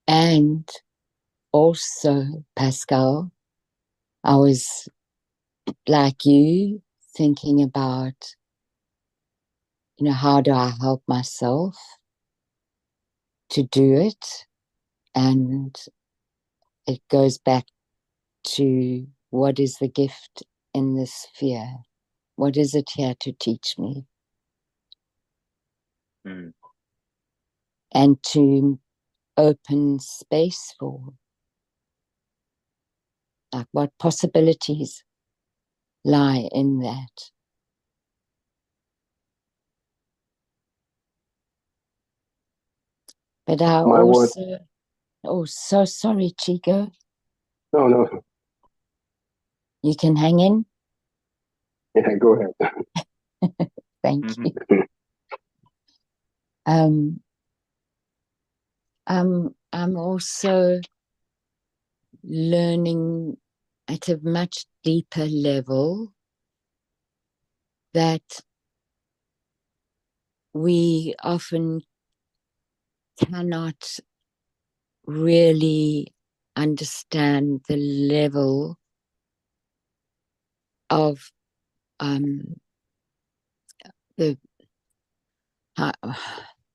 And also, Pascal, I was like you thinking about, how do I help myself to do it? And it goes back to what is the gift in this sphere? What is it here to teach me? And to open space for, like, what possibilities lie in that. But I also, so sorry, Chico. No. You can hang in? Yeah, go ahead. Thank you. I'm also learning at a much deeper level that we often cannot really understand the level of the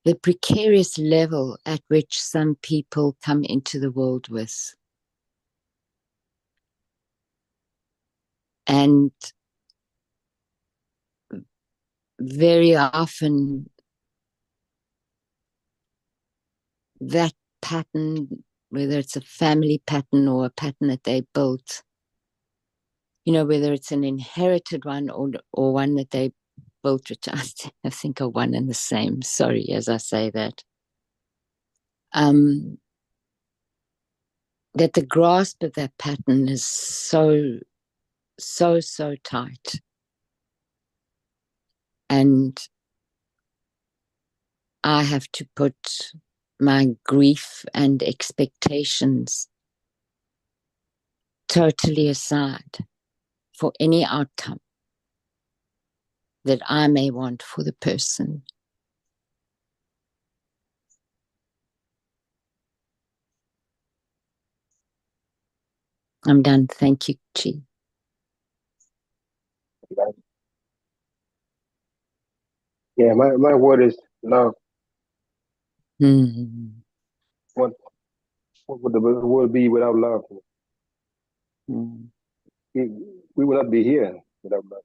the precarious level at which some people come into the world with. And very often that pattern, whether it's a family pattern or a pattern that they built, whether it's an inherited one or one that they built, which I think are one and the same. Sorry, as I say that. That the grasp of that pattern is so tight. And I have to put my grief and expectations totally aside for any outcome that I may want for the person. I'm done. Thank you, Chi. Yeah, my word is love. Mm. What would the world be without love? We would not be here without love.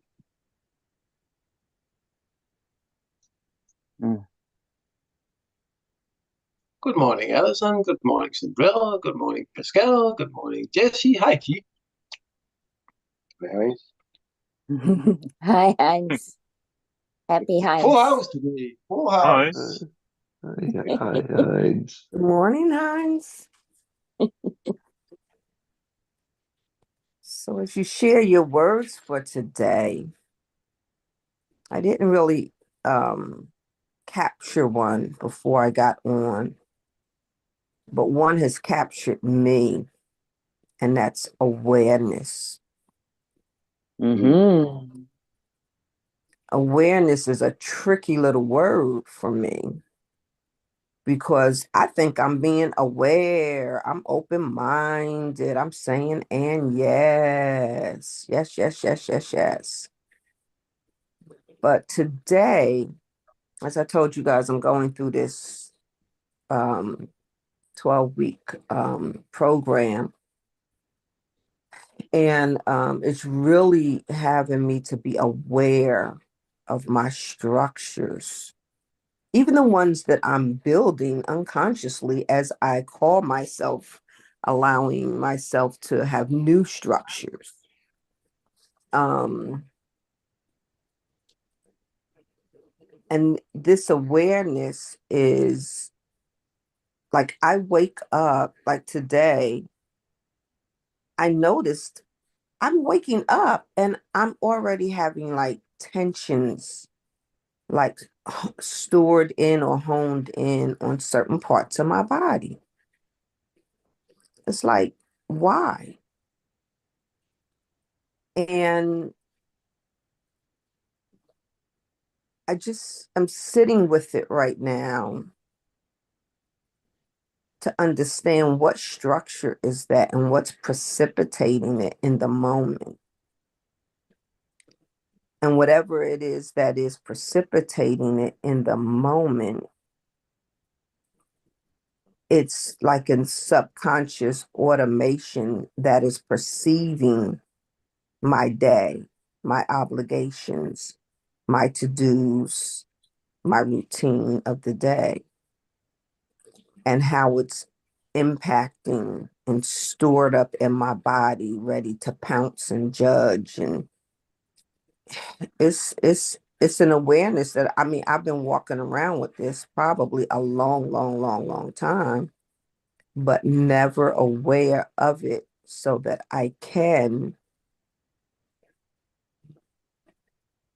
Good morning, Alison. Good morning, Cinderella. Good morning, Pascal. Good morning, Jessie. Hi, Chi. Hi, Heinz. Hi, Heinz. Happy Heinz. Full house today. Full house. Hi, Heinz. Good morning, Heinz. So as you share your words for today, I didn't really capture one before I got on, but one has captured me, and that's awareness. Mm-hmm. Awareness is a tricky little word for me because I think I'm being aware. I'm open-minded. I'm saying, and yes. But today, as I told you guys, I'm going through this 12-week program. And it's really having me to be aware of my structures, even the ones that I'm building unconsciously as I call myself, allowing myself to have new structures. And this awareness is like I wake up, like today, I noticed I'm waking up and I'm already having like tensions, like stored in or honed in on certain parts of my body. It's like, why? And I'm sitting with it right now to understand what structure is that and what's precipitating it in the moment. And whatever it is that is precipitating it in the moment, it's like in subconscious automation that is perceiving my day, my obligations, my to-dos, my routine of the day, and how it's impacting and stored up in my body, ready to pounce and judge. And it's an awareness that, I mean, I've been walking around with this probably a long time, but never aware of it so that I can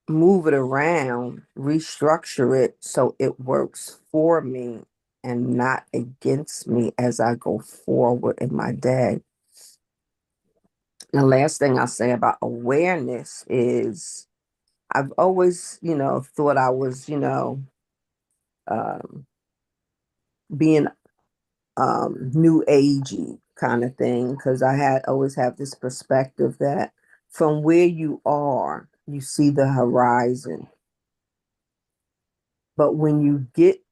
move it around, restructure it so it works for me and not against me as I go forward in my day. The last thing I'll say about awareness is I've always, thought I was, um, being new agey kind of thing, because I had always have this perspective that from where you are, you see the horizon. But when you get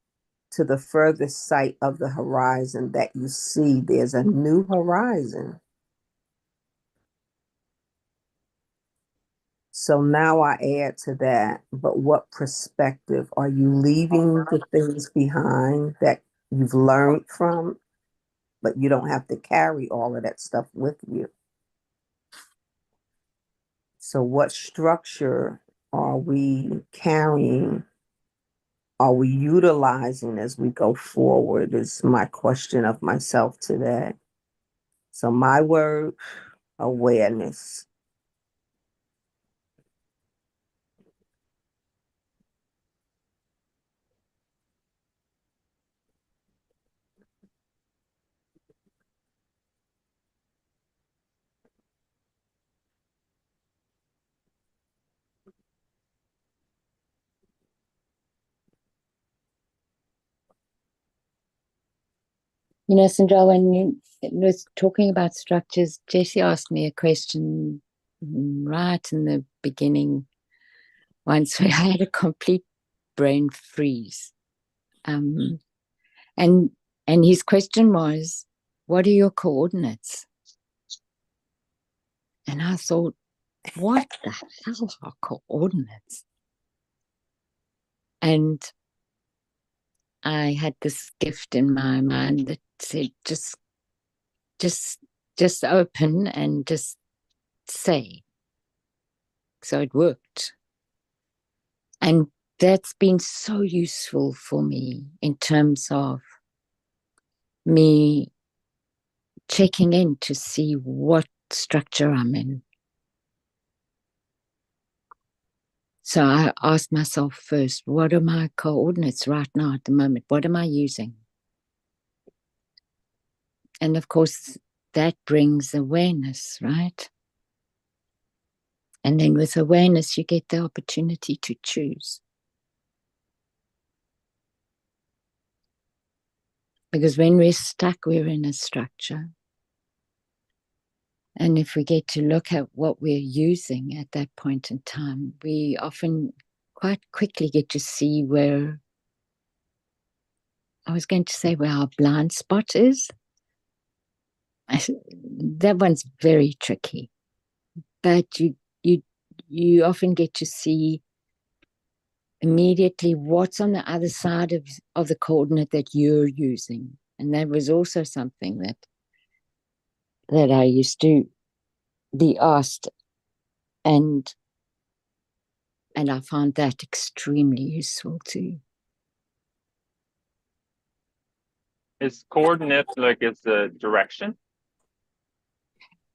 to the furthest sight of the horizon that you see, there's a new horizon. So now I add to that, but what perspective are you leaving the things behind that you've learned from, but you don't have to carry all of that stuff with you? So what structure are we carrying? Are we utilizing as we go forward is my question of myself today. So my word, awareness. You know, Sandra, when you was talking about structures, Jessie asked me a question right in the beginning once where I had a complete brain freeze. And his question was, what are your coordinates? And I thought, what the hell are coordinates? And I had this gift in my mind that said, just open and just say. So it worked. And that's been so useful for me in terms of me checking in to see what structure I'm in. So I asked myself first, what are my coordinates right now at the moment? What am I using? And of course, that brings awareness, right? And then with awareness, you get the opportunity to choose. Because when we're stuck, we're in a structure. And if we get to look at what we're using at that point in time, we often quite quickly get to see where, I was going to say where our blind spot is. That one's very tricky. But you often get to see immediately what's on the other side of the coordinate that you're using. And that was also something that I used to be asked, and I found that extremely useful too. Is coordinate like it's a direction?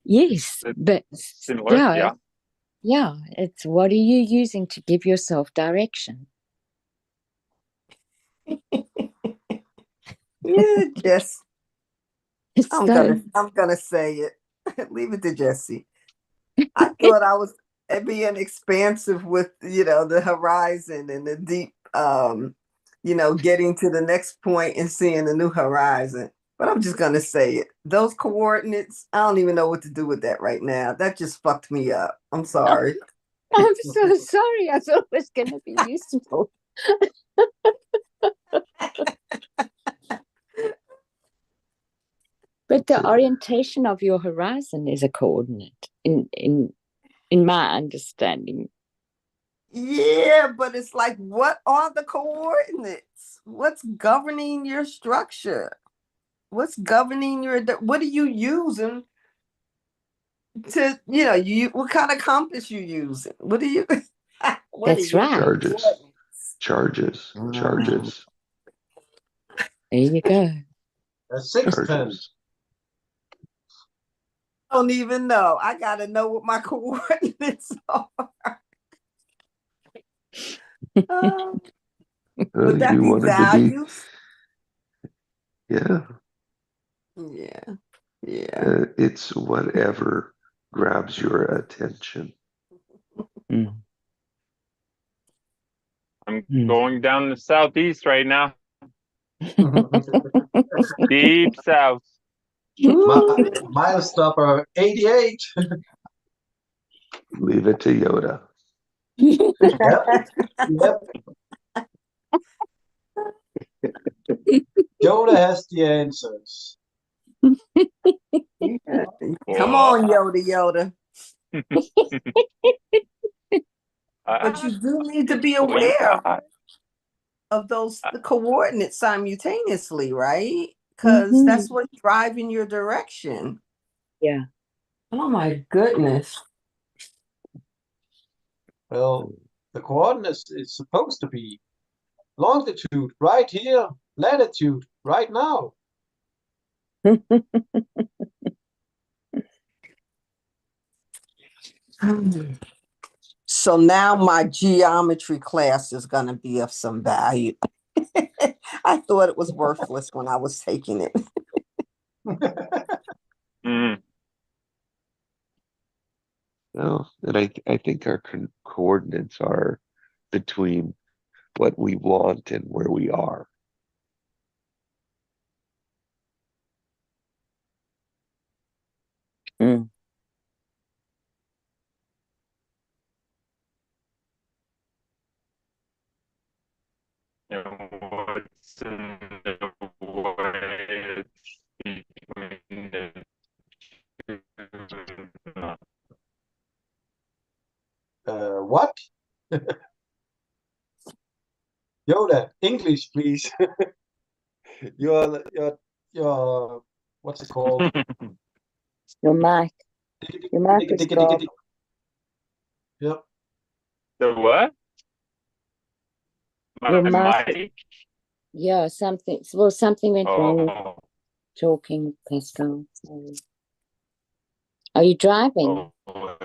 Yes, but Similar, yeah, it's what are you using to give yourself direction? Yeah, Jess. So, I'm gonna say it. Leave it to Jessie. I thought I was and being expansive with, the horizon and the deep, getting to the next point and seeing the new horizon. But I'm just gonna say it. Those coordinates, I don't even know what to do with that right now. That just fucked me up. I'm sorry. I'm so sorry. I thought it was going to be useful. But the orientation of your horizon is a coordinate in my understanding. Yeah, but it's like, what are the coordinates? What's governing your structure? What's governing what are you using to, what kind of compass you using? What are you, what That's are your right. Charges. Charges. There you go. A sixpence. Charges. I don't even know. I gotta know what my coordinates are. Would that You be wanted to be, values? yeah. Yeah. Yeah. It's whatever grabs your attention. Mm. I'm Hmm. going down the southeast right now. Deep south. Mile stopper 88. Leave it to Yoda. Yep. Yep. Yoda has the answers. Yeah. Come on, Yoda. But you do need to be aware of the coordinates simultaneously, right? Because that's what's driving your direction. Yeah. Oh my goodness. Well, the coordinates is supposed to be longitude right here, latitude right now. So now my geometry class is going to be of some value. I thought it was worthless when I was taking it. Mm. No, and I think our coordinates are between what we want and where we are. Mm. What's in the way between the two? What? Yoda, English, please. your what's it called? Your mic is gone. Yep. The what? Your My mic. mic? Yeah, something went wrong Oh, talking, Pascal. Are you driving? oh,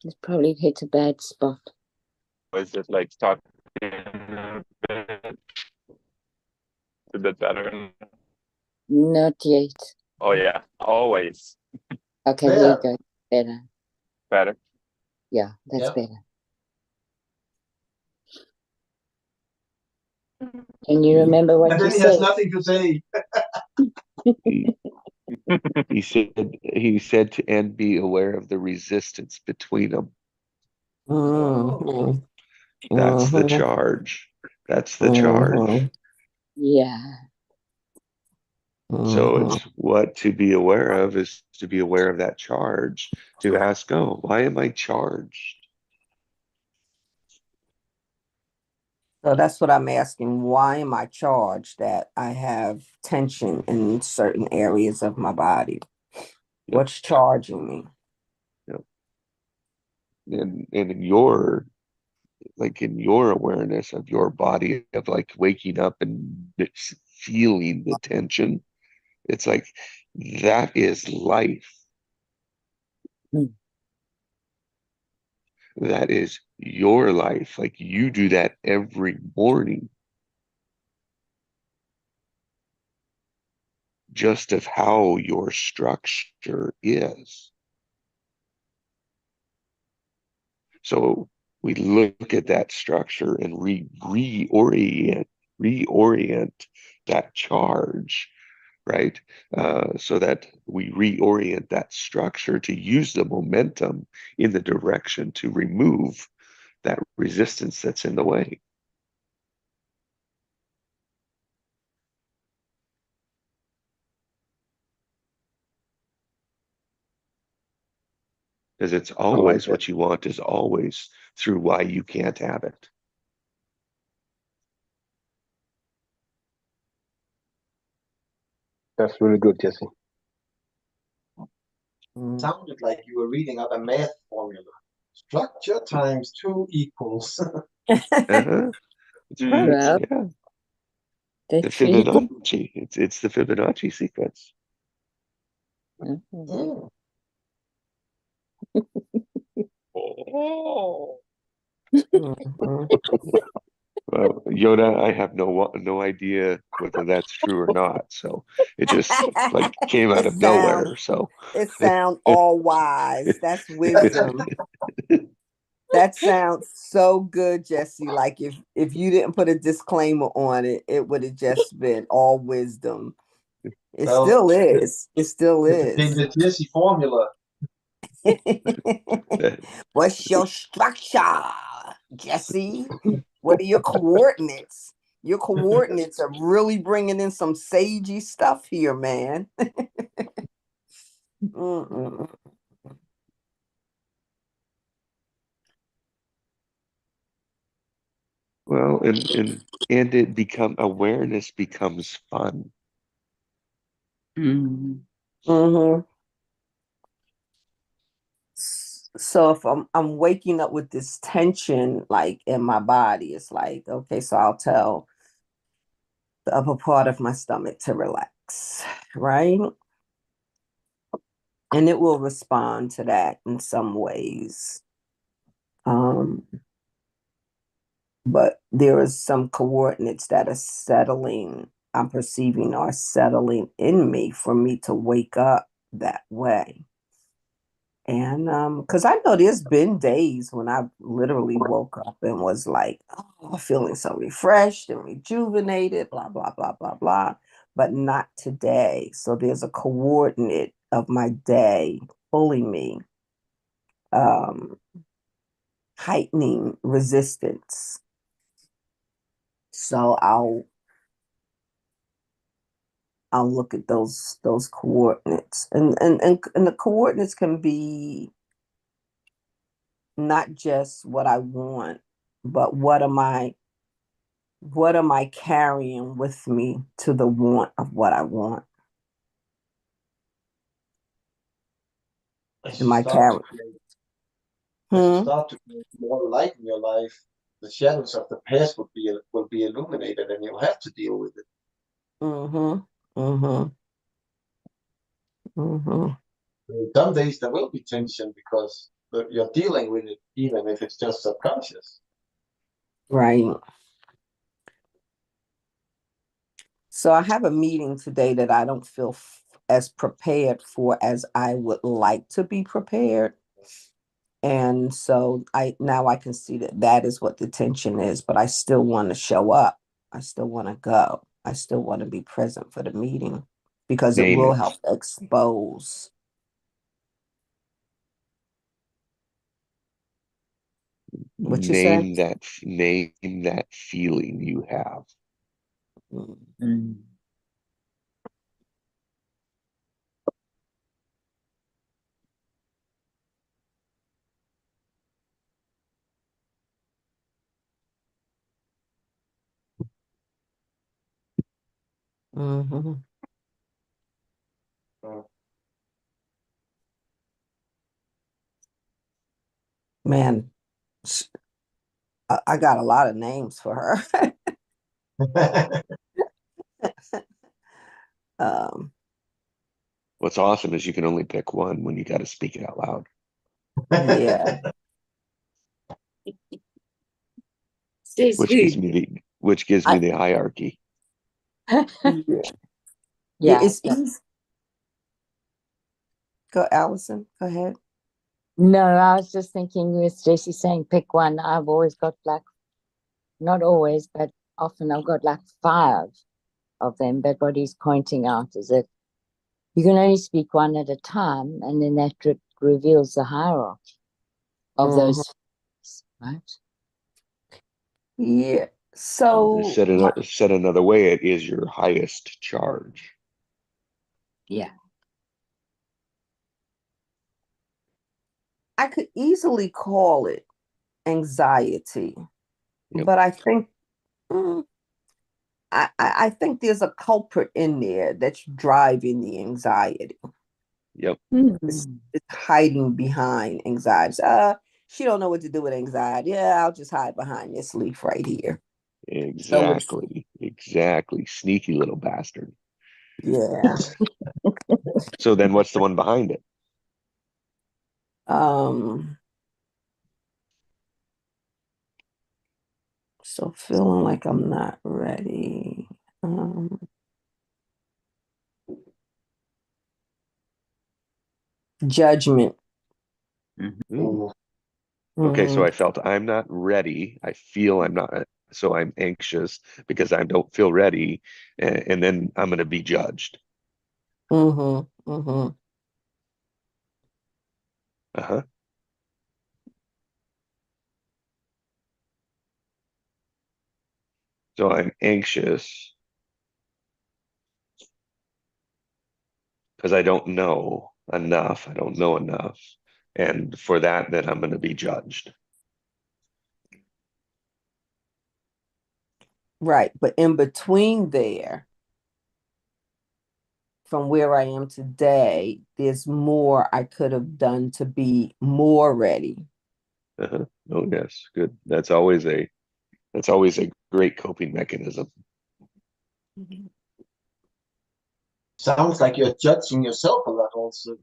It's probably hit a bad spot. is it like talking a bit? A bit better? Not yet. Oh yeah, always Okay, there you go. Better. better. Yeah, that's Yep. better. Can you remember what And you then he has said? nothing to say. He said to and be aware of the resistance between them. Mhm. That's the Mhm. charge. That's the charge. Yeah. So Mhm. it's what to be aware of is to be aware of that charge, to ask, oh, why am I charged? So that's what I'm asking. Why am I charged that I have tension in certain areas of my body? What's charging me? And in your in your awareness of your body of like waking up and feeling the tension, it's like that is life. Mm. That is your life. Like you do that every morning. Just of how your structure is. So we look at that structure and reorient that charge, right? So that we reorient that structure to use the momentum in the direction to remove that resistance that's in the way. Because it's always what you want is always through why you can't have it. That's really good, Jesse. Sounded like you were reading out a math formula. Structure times 2 equals. Uh-huh. That's right. Well, Yeah. The that's really good. Fibonacci. It's the Fibonacci sequence. Mhm. Mm. Oh. Mhm. Well, Yoda, I have no idea whether that's true or not. So it just like came out It of sounds nowhere. So it sound all wise. That's wisdom. That sounds so good, Jesse. Like if you didn't put a disclaimer on it, it would have just been all wisdom. It Well, still is. It still it became is. the Jesse formula. What's your structure, Jesse? What are your coordinates? Your coordinates are really bringing in some sagey stuff here, man. Mm-mm. Well, and it become awareness becomes fun. Mm. Mhm. So if I'm waking up with this tension like in my body, it's like, okay, so I'll tell the upper part of my stomach to relax, right? And it will respond to that in some ways. But there is some coordinates that are settling, I'm perceiving are settling in me for me to wake up that way. And because I know there's been days when I literally woke up and was like, oh, feeling so refreshed and rejuvenated, blah, blah, blah, blah, blah, but not today. So there's a coordinate of my day pulling me, um, heightening resistance. So I'll look at those coordinates. And the coordinates can be not just what I want, but what am I carrying with me to the want of what I want? As Am you I start carrying? to create, as you Hmm? start to create more light in your life, the shadows of the past will be illuminated, and you'll have to deal with it. Mm-hmm. Mm-hmm. Mm-hmm. Some days there will be tension because you're dealing with it, even if it's just subconscious. Right. So I have a meeting today that I don't feel as prepared for as I would like to be prepared. And so I can see that that is what the tension is, but I still want to show up. I still want to go. I still want to be present for the meeting because it Name will it. help expose. What you say? Name that feeling you have. Mm. Mm. Mhm. Man, I got a lot of names for her. um, What's awesome is you can only pick one when you got to speak it out loud. yeah. Says Which who? gives me I the hierarchy. yeah. Yeah. It's easy. Go, Allison. Go ahead. No, I was just thinking with Jesse saying pick one. I've always got like, not always, but often I've got like 5 of them. But what he's pointing out is that you can only speak one at a time, and then that reveals the hierarchy of Mhm. those, right? Yeah. So Said another way, it is your highest charge. Yeah. I could easily call it anxiety, Yep. but I think I think there's a culprit in there that's driving the anxiety. Yep. It's hiding behind anxiety. She don't know what to do with anxiety. Yeah, I'll just hide behind this leaf right here. Exactly. Sneaky little bastard. Yeah. So then what's the one behind it? So feeling like I'm not ready. Judgment. Ooh. Okay, so Mhm. I felt I'm not ready. I feel I'm not, so I'm anxious because I don't feel ready, and then I'm going to be judged. Mhm. Mhm. Uh-huh. So I'm anxious because I don't know enough. I don't know enough. And for that, then I'm going to be judged. Right, but in between there, from where I am today, there's more I could have done to be more ready. Uh-huh. Oh, yes. Good. That's always a great coping mechanism. Sounds like you're judging yourself a lot also.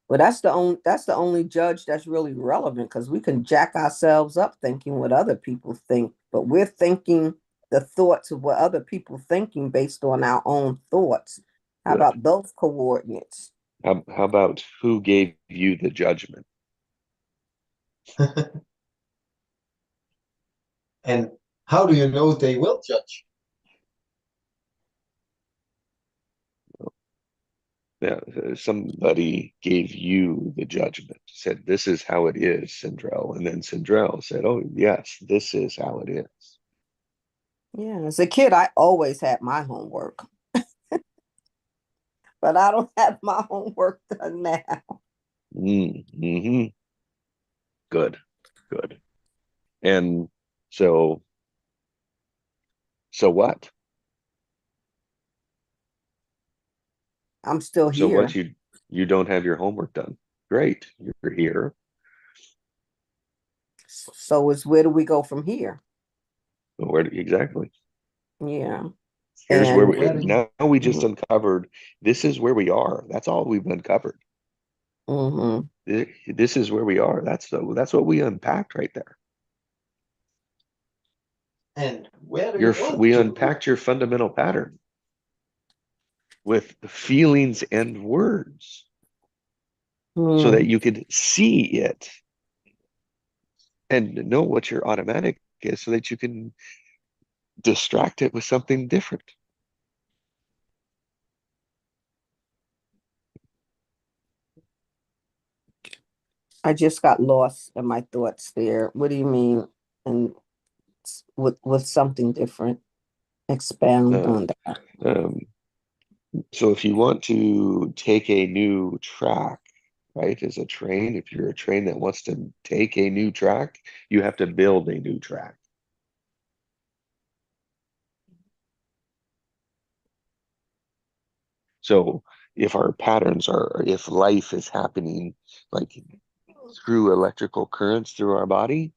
Well, that's the only judge that's really relevant because we can jack ourselves up thinking what other people think, but we're thinking the thoughts of what other people thinking based on our own thoughts. How Good. about those coordinates? How about who gave you the judgment? And how do you know they will judge? Yeah, somebody gave you the judgment, said, this is how it is, Sindrell. And then Sindrell said, oh, yes, this is how it is. Yeah, as a kid, I always had my homework, but I don't have my homework done now. Mm-hmm. Good, good. And so what? I'm still So here. what you don't have your homework done. Great, you're here. So it's where do we go from here? Exactly. Yeah. Here's where And now we just uncovered this is where we are. That's all we've uncovered. mm-hmm. This is where we are. That's what we unpacked right there. And where do you want We to? unpacked your fundamental pattern with feelings and words so that you could see it and know what your automatic is so that you can distract it with something different. I just got lost in my thoughts there. What do you mean? And with something different, expound on that. Um, so if you want to take a new track, right, as a train, if you're a train that wants to take a new track, you have to build a new track. So if our patterns are, if life is happening like through electrical currents through our body,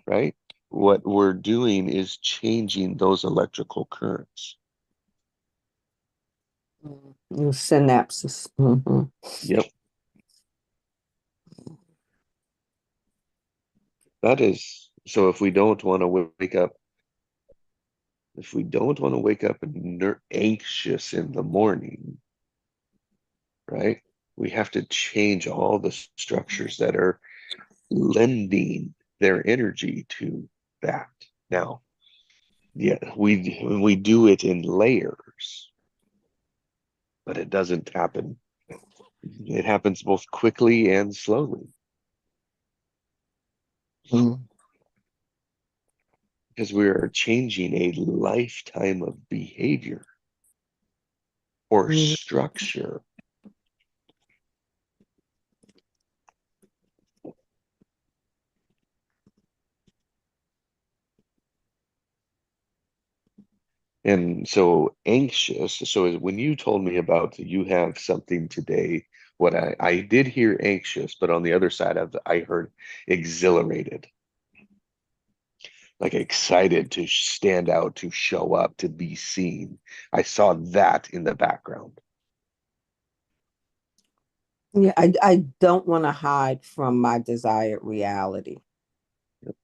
right? What we're doing is changing those electrical currents. New synapses. Mm-hmm. Yep. That is, so if we don't want to wake up, if we don't want to wake up anxious in the morning, right? We have to change all the structures that are lending their energy to that. Now, yeah, we do it in layers, but it doesn't happen. It happens both quickly and slowly. Mm. Because we are changing a lifetime of behavior or Mm. structure. And so anxious. So when you told me about you have something today, what I did hear anxious, but on the other side of I heard exhilarated, like excited to stand out, to show up, to be seen. I saw that in the background. Yeah, I don't want to hide from my desired reality.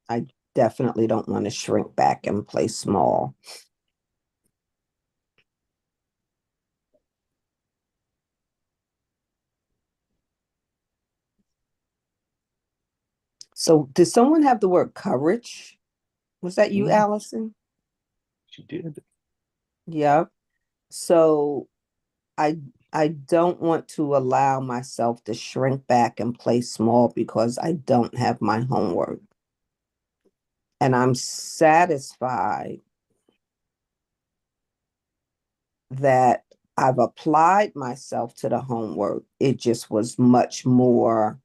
I definitely don't want to shrink back and play small. So, did someone have the word courage? Was that you, Mm, Allison? she did. Yep. So, I I don't want to allow myself to shrink back and play small because I don't have my homework. And I'm satisfied that I've applied myself to the homework. It just was much more,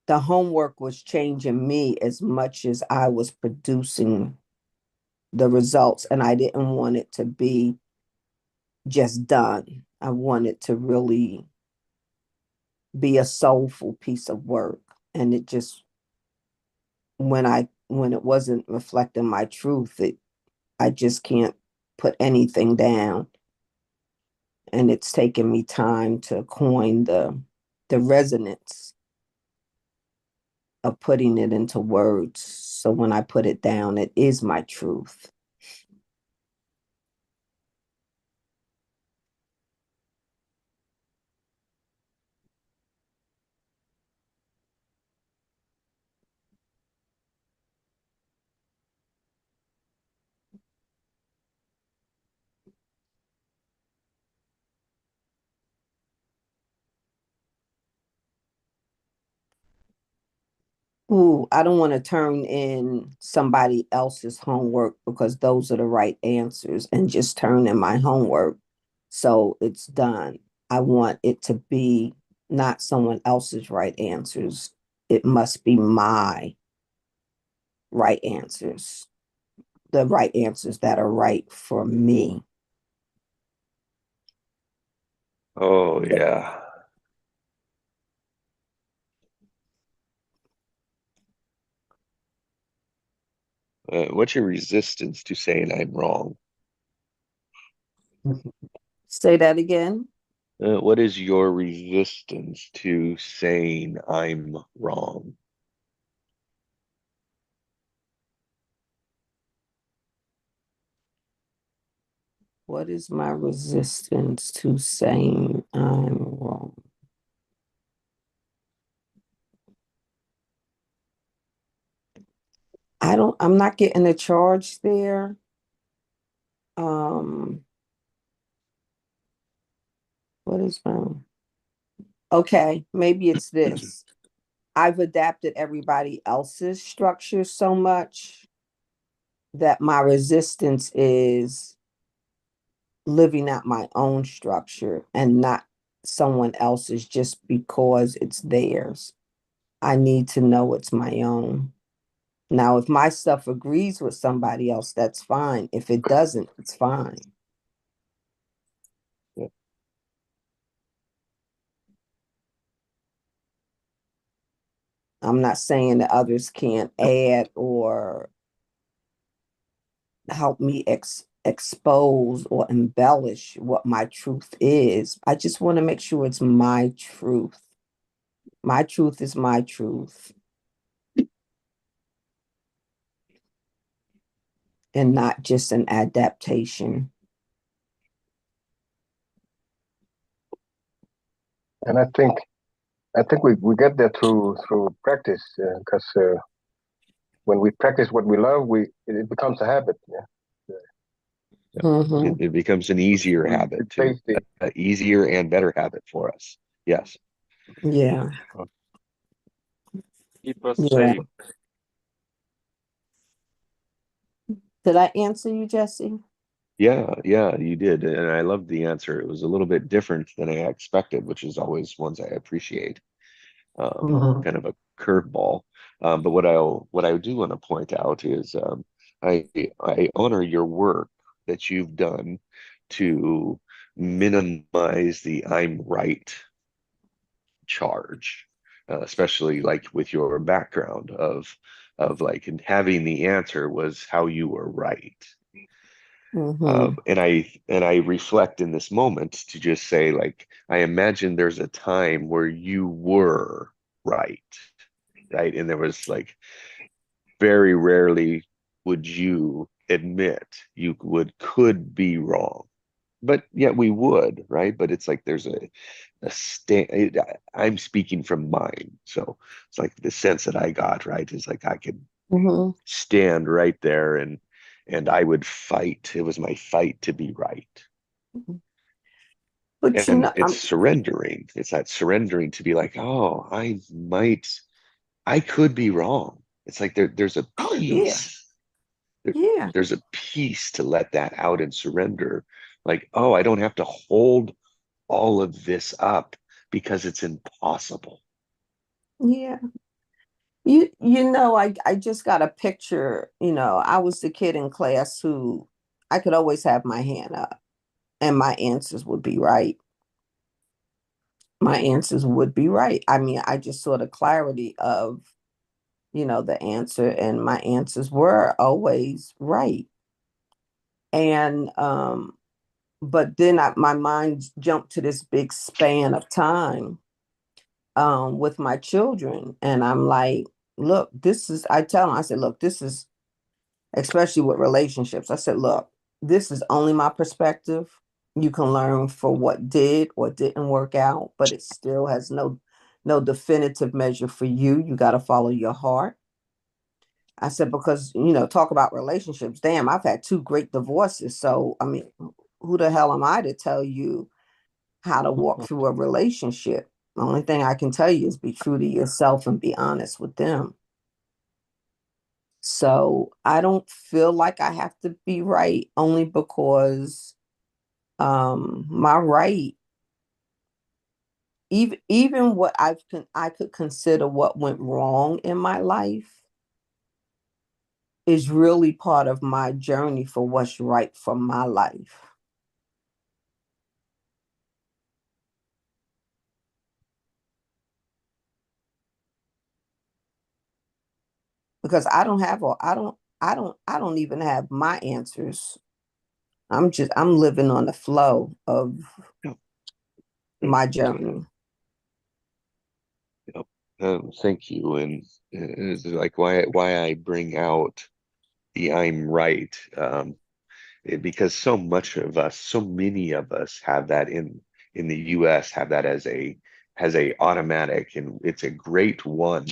the homework was changing me as much as I was producing the results. And I didn't want it to be just done. I wanted to really be a soulful piece of work. And it just, when it wasn't reflecting my truth, I just can't put anything down. And it's taken me time to coin the resonance of putting it into words. So when I put it down, it is my truth. Ooh, I don't want to turn in somebody else's homework because those are the right answers and just turn in my homework. So it's done. I want it to be not someone else's right answers. It must be my right answers, the right answers that are right for me. Oh yeah. What's your resistance to saying I'm wrong? Say that again. What is your resistance to saying I'm wrong? What is my resistance to saying I'm wrong? I'm not getting a charge there. Um, what is my, okay, maybe it's this. I've adapted everybody else's structure so much that my resistance is living out my own structure and not someone else's just because it's theirs. I need to know it's my own. Now, if my stuff agrees with somebody else, that's fine. If it doesn't, it's fine. Yeah. I'm not saying that others can't add or help me expose or embellish what my truth is. I just want to make sure it's my truth. My truth is my truth and not just an adaptation. And I think we get there through practice, because when we practice what we love, it becomes a habit. Yeah. Mhm. It becomes an easier We habit too, replace the easier and better habit for us. Yes. Yeah. Keep us Yeah. safe. Did I answer you, Jesse? Yeah, yeah, you did. And I loved the answer. It was a little bit different than I expected, which is always ones I appreciate. Mhm. Kind of a curveball. But what I do want to point out is I I honor your work that you've done to minimize the I'm right charge, especially like with your background of like and having the answer was how you were right. Mhm. And I reflect in this moment to just say, like, I imagine there's a time where you were right, right? And there was like very rarely would you admit you could be wrong. But yet we would, right? But it's like there's a stand. I'm speaking from mine, so it's like the sense that I got, right, is like I could Mhm. stand right there and I would fight. It was my fight to be right. But you And know, it's surrendering. It's that surrendering to be like, oh, I could be wrong. It's like there's a oh yeah, peace. There, yeah, there's a peace to let that out and surrender. Like, oh, I don't have to hold all of this up because it's impossible. yeah. I just got a picture, I was the kid in class who I could always have my hand up and my answers would be right. My answers would be right. I mean, I just saw the clarity of, the answer, and my answers were always right. And but then my mind jumped to this big span of time with my children, and I'm like, look, I tell them, I said, look, this is, especially with relationships, I said, look, this is only my perspective. You can learn for what did or didn't work out, but it still has no definitive measure for you. You got to follow your heart. I said, because, talk about relationships. Damn, I've had two great divorces. So, I mean, who the hell am I to tell you how to walk through a relationship? The only thing I can tell you is be true to yourself and be honest with them. So I don't feel like I have to be right, only because my right, even what I could consider what went wrong in my life, is really part of my journey for what's right for my life. Because I don't even have my answers. I'm living on the flow of Yep. my journey. Yep. Thank you. And it's like why I bring out the I'm right. Because so much of us, so many of us have that in the US have that as a automatic, and it's a great one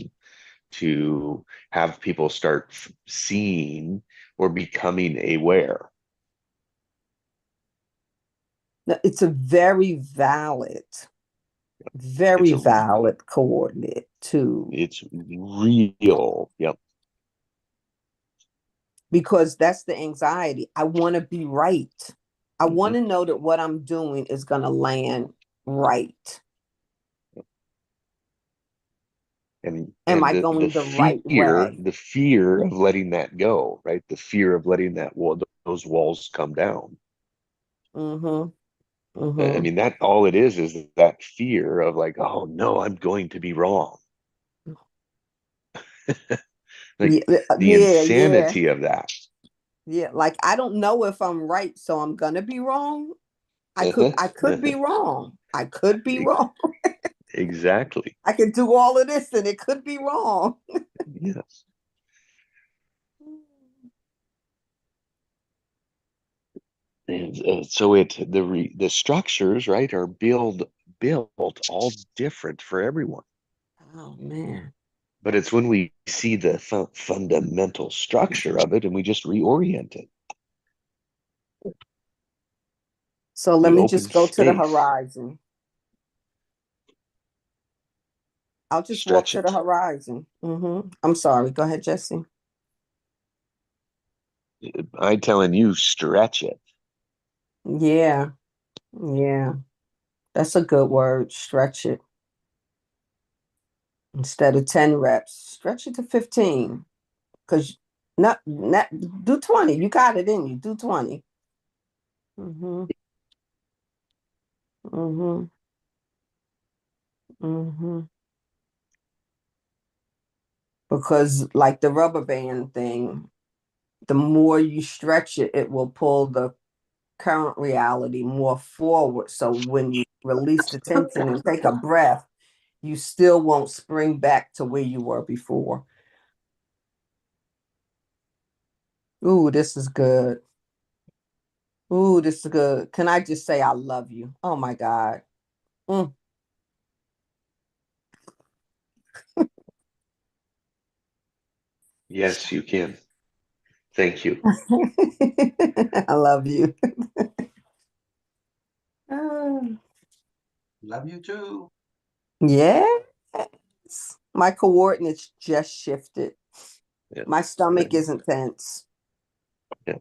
to have people start seeing or becoming aware. It's a It's very a valid coordinate too, it's real. Yep. because that's the anxiety. I want to be right. I want Mhm. to know that what I'm doing is going to land right. Am And I the going the right way? fear of letting that go, right? The fear of letting that wall, those walls come down. Mm-hmm. I Mm-hmm. mean, that all it is that fear of like, oh no, I'm going to be wrong. Like Yeah, the yeah, yeah, insanity of that. yeah. Like, I don't know if I'm right, so I'm gonna be wrong. Uh-huh, I could be uh-huh. wrong. I could be E- wrong. Exactly. I could do all of this and it could be wrong. Yes. And so the structures, right, are built all different for everyone. Oh man. But it's when we see the fundamental structure of it and we just reorient it. So let We me open just go to the space, horizon. I'll just walk stretch to the it. horizon. I'm sorry. Go ahead, Jesse. I'm telling you, stretch it. Yeah. Yeah. That's a good word. Stretch it. Instead of 10 reps, stretch it to 15. Because not do 20. You got it in you. Do 20. Mm-hmm. Mm-hmm. Mm-hmm. Because like the rubber band thing, the more you stretch it, it will pull the current reality more forward. So when you release the tension and take a breath, you still won't spring back to where you were before. Ooh, this is good. Ooh, this is good. Can I just say I love you? Oh my God. Mm. Yes, you can. Thank you. I love you. Ah, Love you too. yes. My coordinates just shifted. Yeah. My stomach isn't tense. Yeah.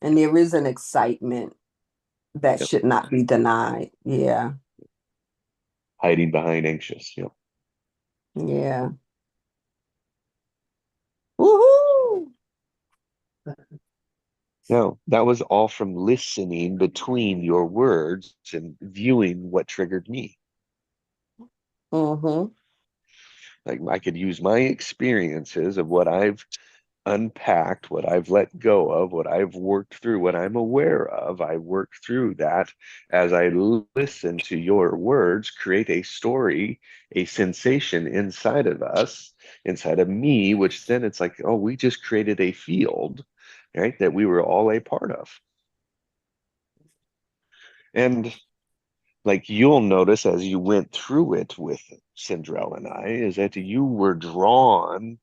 And there is an excitement that Yep. should not be denied. Yeah. Hiding behind anxious. Yep. Yeah. Woohoo! No, that was all from listening between your words and viewing what triggered me. Mm-hmm. Like I could use my experiences of what I've unpacked, what I've let go of, what I've worked through, what I'm aware of. I work through that as I listen to your words, create a story, a sensation inside of us, inside of me, which then it's like, oh, we just created a field, right, that we were all a part of. And like you'll notice as you went through it with Cinderella and I, is that you were drawn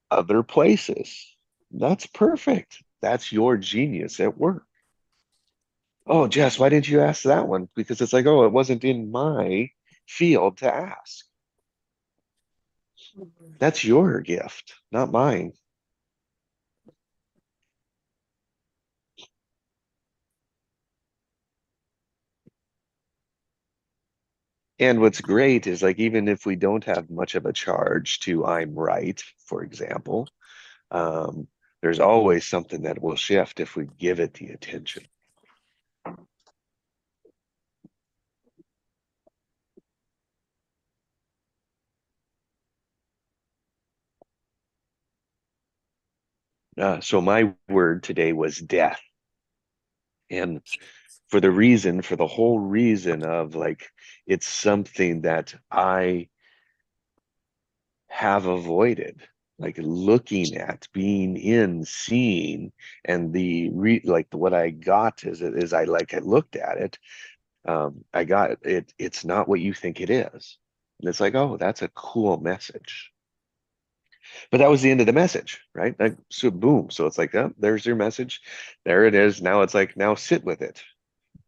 other places. That's perfect. That's your genius at work. Oh, Jess, why didn't you ask that one? Because it's like, oh, it wasn't in my field to ask. That's your gift, not mine. And what's great is like, even if we don't have much of a charge to I'm right, for example, um, there's always something that will shift if we give it the attention. So my word today was death. And for the whole reason of like, it's something that I have avoided, like looking at, being in, seeing, and what I got is I looked at it, I got it, it's not what you think it is. And it's like, oh, that's a cool message. But that was the end of the message, right? Like, so boom. So it's like, oh, there's your message. There it is. Now it's like, now sit with it,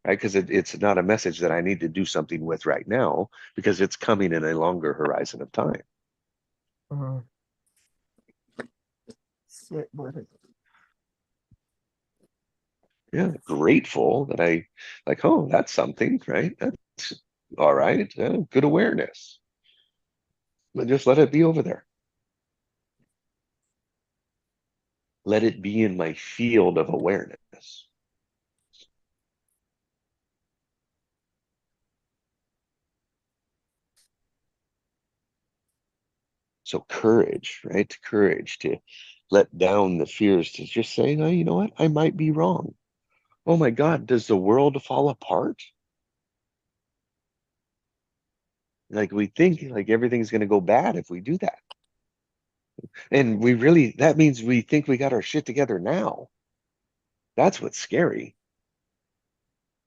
right? Because it's not a message that I need to do something with right now because it's coming in a longer horizon of time. Mhm. Sit with it. Yeah, grateful that I like, oh, that's something, right? That's all right. Good awareness. But just let it be over there. Let it be in my field of awareness. So courage, right? Courage to let down the fears, to just say, no, you know what? I might be wrong. Oh my God, does the world fall apart? Like we think like everything's going to go bad if we do that. And that means we think we got our shit together now. That's what's scary.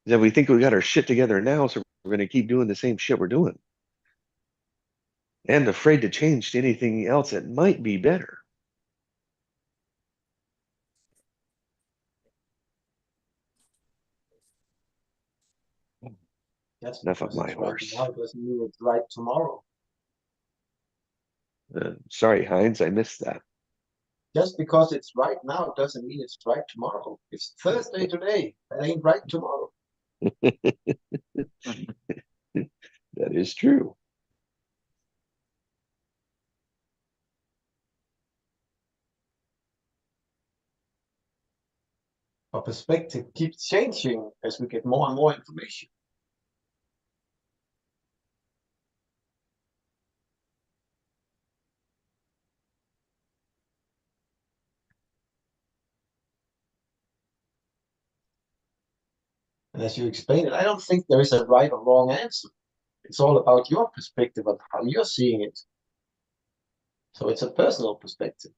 That we think we got our shit together now, so we're going to keep doing the same shit we're doing. And afraid to change to anything else that might be better. That's Enough of because my it's right horse. now doesn't mean it's right tomorrow. Sorry, Heinz, I missed that. Just because it's right now doesn't mean it's right tomorrow. It's Thursday today. That ain't right tomorrow. That is true. Our perspective keeps changing as we get more and more information. And as you explained it, I don't think there is a right or wrong answer. It's all about your perspective of how you're seeing it. So it's a personal perspective.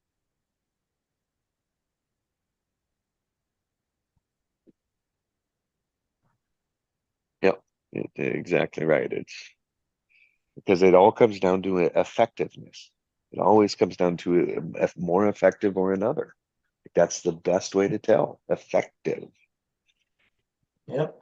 Yep, exactly right. It's because it all comes down to effectiveness. It always comes down to more effective or another. That's the best way to tell. Effective. Yep.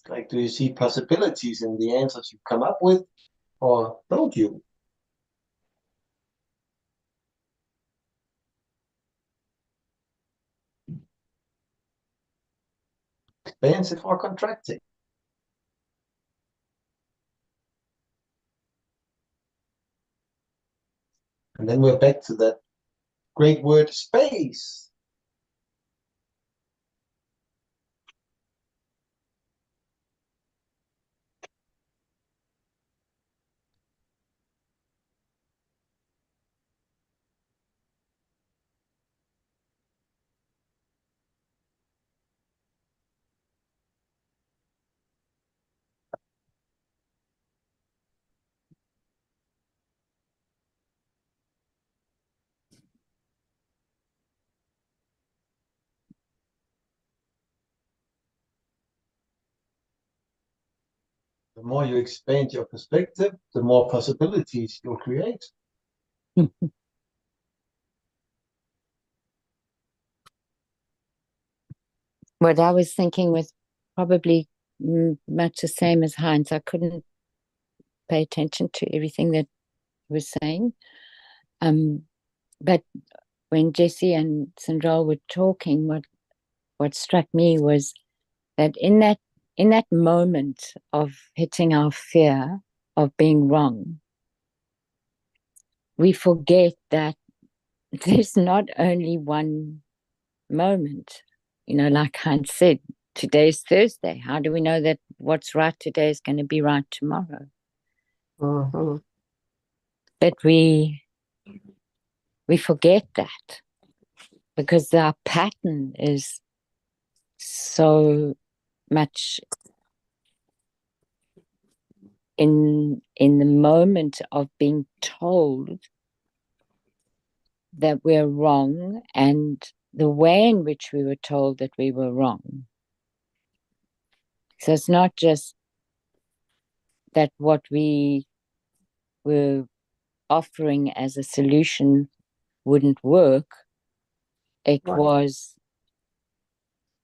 Like, do you see possibilities in the answers you come up with, or don't you? Expansive or contracting? And then we're back to that great word, space. The more you expand your perspective, the more possibilities you'll create. What I was thinking was probably much the same as Heinz. I couldn't pay attention to everything that he was saying. But when Jesse and Sandral were talking, what struck me was that in that moment of hitting our fear of being wrong, we forget that there's not only one moment. Like Heinz said, today's Thursday. How do we know that what's right today is going to be right tomorrow? Mhm. But we forget that because our pattern is so much in the moment of being told that we're wrong and the way in which we were told that we were wrong. So it's not just that what we were offering as a solution wouldn't work. It Right. was,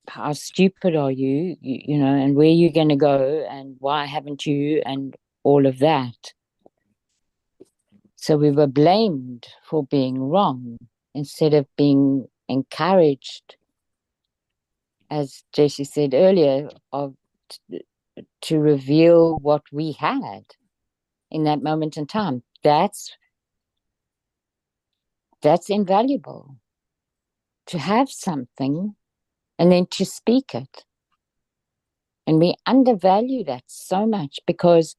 how stupid are you, and where are you going to go, and why haven't you, and all of that. So we were blamed for being wrong instead of being encouraged, as Jesse said earlier, to reveal what we had in that moment in time. That's invaluable, to have something and then to speak it. And we undervalue that so much because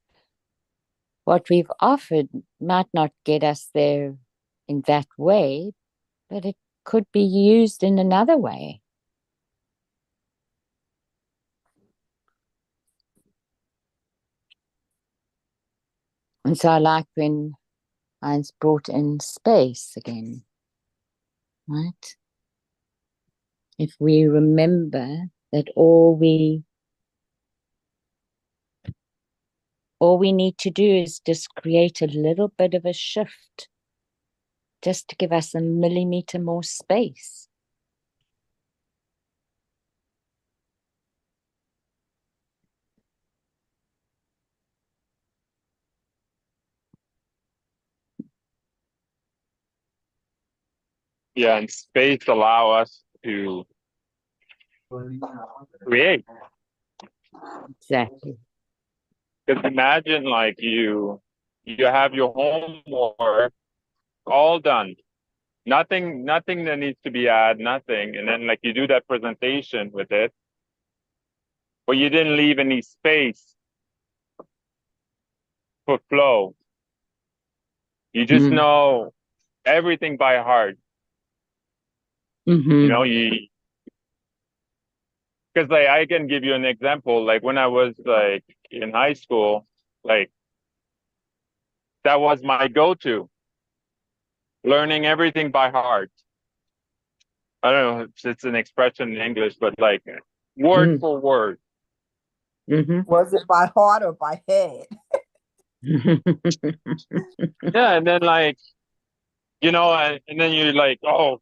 what we've offered might not get us there in that way, but could be used in another way. And so I like when Heinz brought in space again, right? If we remember that all we need to do is just create a little bit of a shift, just to give us a millimeter more space. Yeah, and space allow us to create. Exactly. Because imagine like you have your homework all done. Nothing that needs to be added, nothing. And then like you do that presentation with it, but you didn't leave any space for flow. You just know everything by heart. You know, because like I can give you an example. Like when I was like in high school, like that was my go-to. Learning everything by heart. I don't know if it's an expression in English, but like word for word. Was it by heart or by head? Yeah, and then like, you know, and then you're like, oh,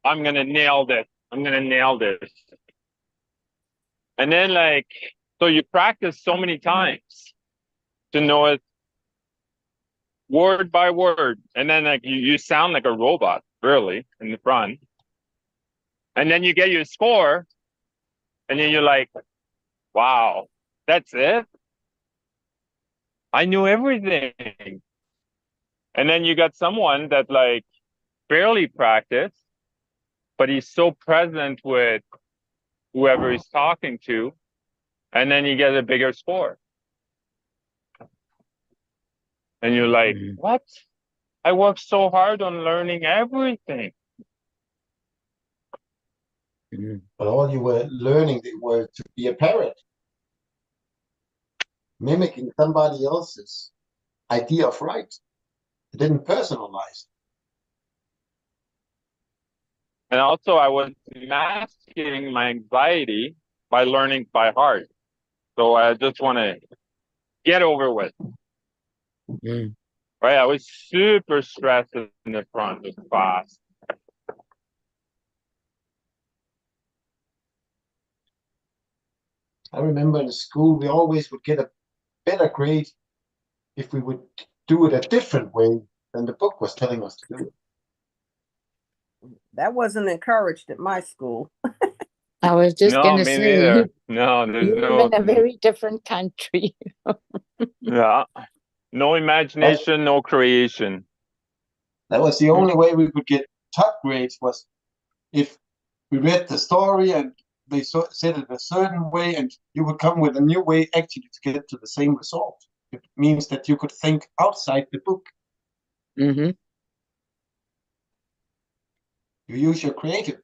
I'm gonna nail this. I'm gonna nail this. And then like, so you practice so many times to know it word by word. And then like you sound like a robot, really, in the front. And then you get your score, and then you're like, wow, that's it? I knew everything. And then you got someone that like barely practiced, but he's so present with whoever he's talking to, and then you get a bigger score. And you're like, what? I worked so hard on learning everything. But all you were learning were to be a parrot, mimicking somebody else's idea of right. It didn't personalize. And also I was masking my anxiety by learning by heart. So I just want to get over with. Right? I was super stressed in the front of class. I remember in school, we always would get a better grade if we would do it a different way than the book was telling us to do it. That wasn't encouraged at my school. I was just going to me say, neither. No, there's you live in a very different country. Yeah. No imagination, no creation. That was the only way we could get top grades, was if we read the story and they said it a certain way, and you would come with a new way actually to get to the same result. It means that you could think outside the book. You use your creative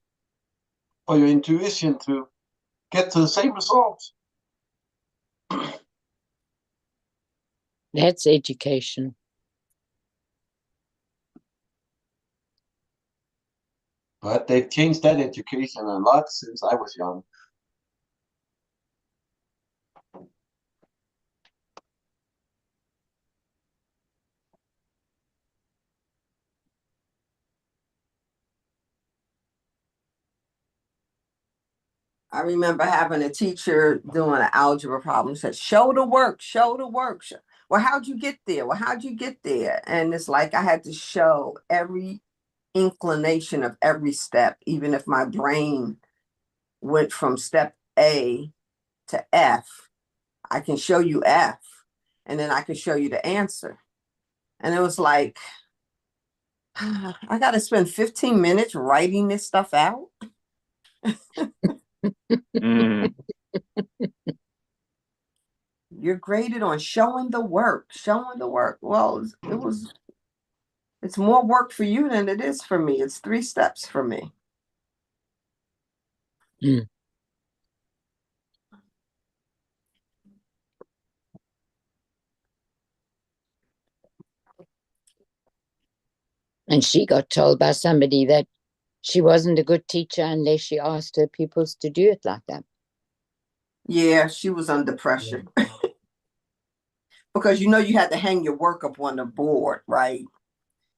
or your intuition to get to the same results. That's education. But they've changed that education a lot since I was young. I remember having a teacher doing an algebra problem, said, show the work, show the work. Well, how'd you get there? Well, how'd you get there? And it's like I had to show every inclination of every step, even if my brain went from step A to F. I can show you F, and then I can show you the answer. And it was like, I got to spend 15 minutes writing this stuff out. You're graded on showing the work, showing the work. Well, it was It's more work for you than it is for me. It's 3 steps for me. Mm. And she got told by somebody that she wasn't a good teacher unless she asked her pupils to do it like that. Yeah, she was under pressure. Because you had to hang your work up on the board, right?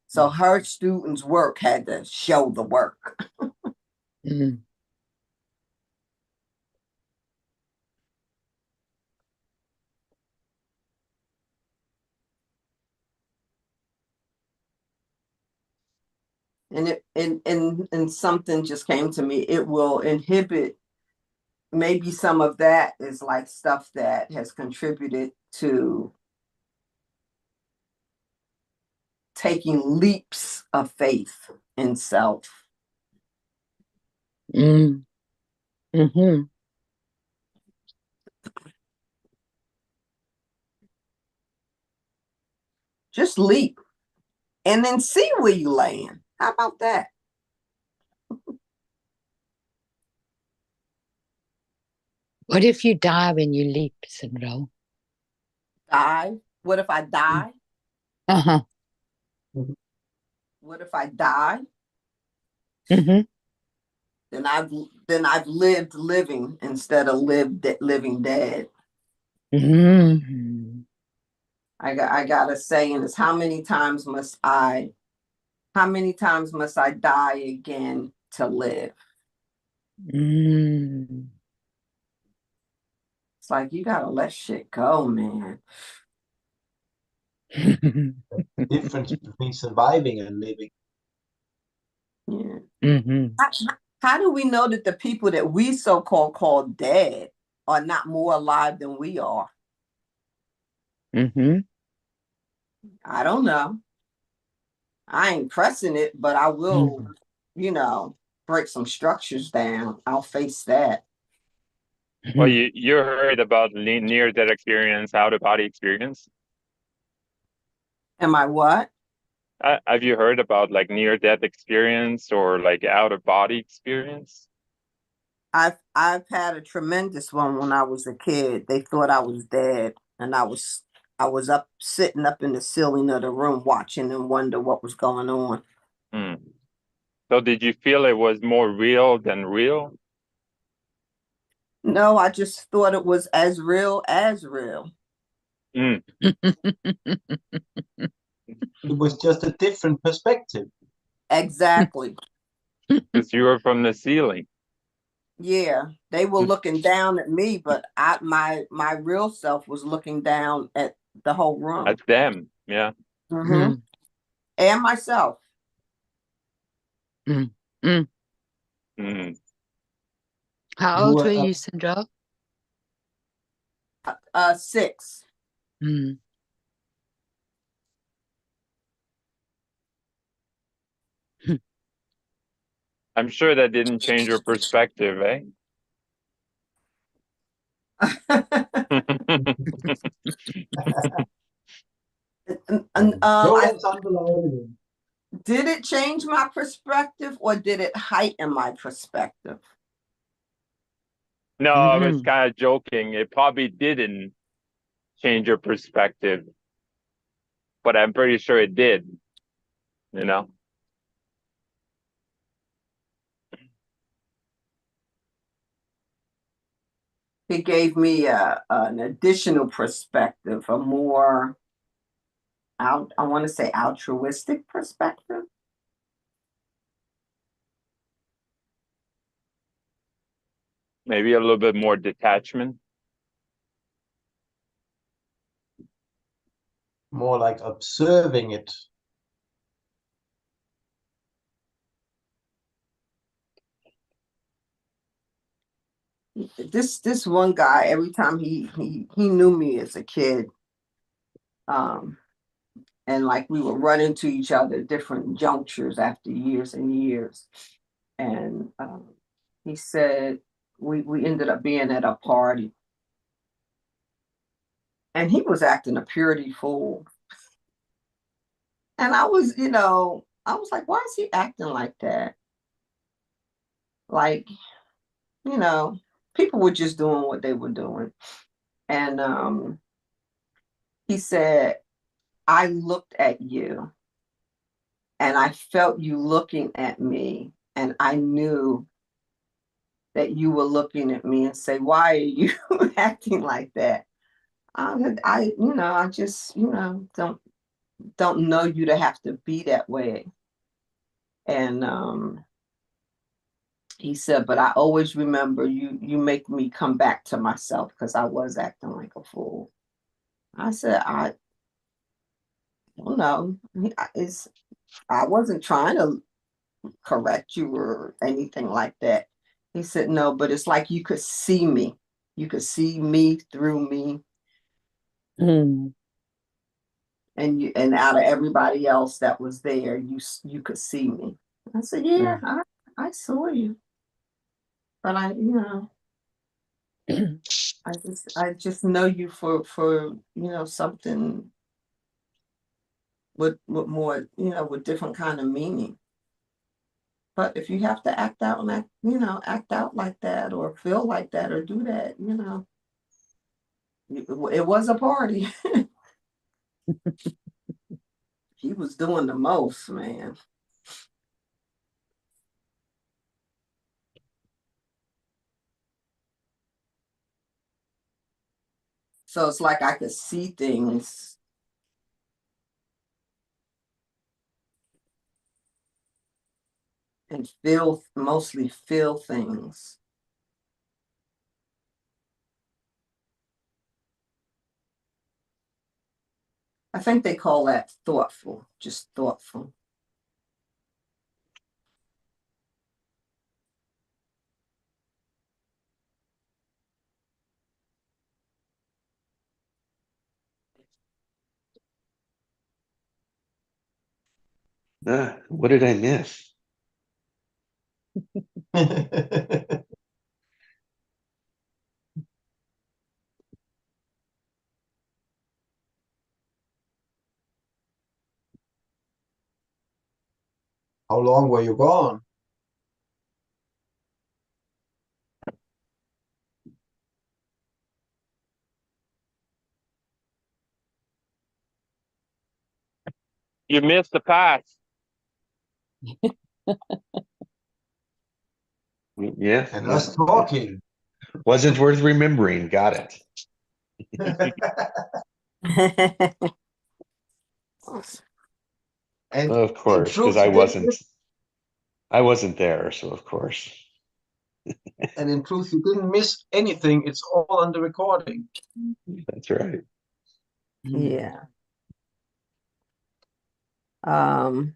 So her students' work had to show the work. Mm. And something just came to me. It will inhibit, maybe some of that is like stuff that has contributed to taking leaps of faith in self. Mm. Mm-hmm. Just leap and then see where you land. How about that? What if you die when you leap, Cinderella? Die? What if I die? Uh-huh. What if I die? Mm-hmm. Then I've lived living instead of living dead. Mm-hmm. I got a saying is how many times must I die again to live? Mm. It's like you gotta let shit go, man. Difference between surviving and living. Yeah. Mm-hmm. How do we know that the people that we so-called call dead are not more alive than we are? Mm-hmm. I don't know. I ain't pressing it, but I will, break some structures down. I'll face that. Well, you heard about near death experience, out of body experience. Am I what? Have you heard about like near death experience or like out of body experience? I've had a tremendous one when I was a kid. They thought I was dead, and I was up sitting up in the ceiling of the room watching and wonder what was going on. Hmm. So did you feel it was more real than real? No, I just thought it was as real as real. Mm. It was just a different perspective. Exactly. Because you were from the ceiling. Yeah, they were looking down at me, but my real self was looking down at the whole room. At them, yeah. Mm-hmm. And myself. Mm. Mm. Mm. How You old were were you, Cinderella? 6. Mm. I'm sure that didn't change your perspective, eh? no, that's unbelievable. Did it change my perspective or did it heighten my perspective? No, I was kind of joking. It probably didn't change your perspective, but I'm pretty sure it did, you know? It gave me an additional perspective, a more, I want to say, altruistic perspective. Maybe a little bit more detachment. More like observing it. This one guy, every time he knew me as a kid, and like we would run into each other at different junctures after years and years. And he said we ended up being at a party, and he was acting a purity fool. And I was, I was like, why is he acting like that? Like, people were just doing what they were doing. And he said, I looked at you and I felt you looking at me, and I knew that you were looking at me and say, why are you acting like that? I just, don't know you to have to be that way. And he said, but I always remember you make me come back to myself because I was acting like a fool. I said, I don't know. I wasn't trying to correct you or anything like that. He said, no, but it's like you could see me. You could see me through me, Mm. and out of everybody else that was there, you could see me. I said, yeah, I saw you. But I just know you for something with more, with different kind of meaning. But if you have to act out act out like that or feel like that or do that, it was a party. He was doing the most, man. So it's like I could see things and mostly feel things. I think they call that thoughtful, just thoughtful. What did I miss? How long were you gone? You missed the past. Yeah. And us talking. Wasn't worth remembering. Got it. And Of in course, because truth, you didn't I wasn't there, so of course. and in truth, you didn't miss anything. It's all on the recording. That's right. Yeah. Um,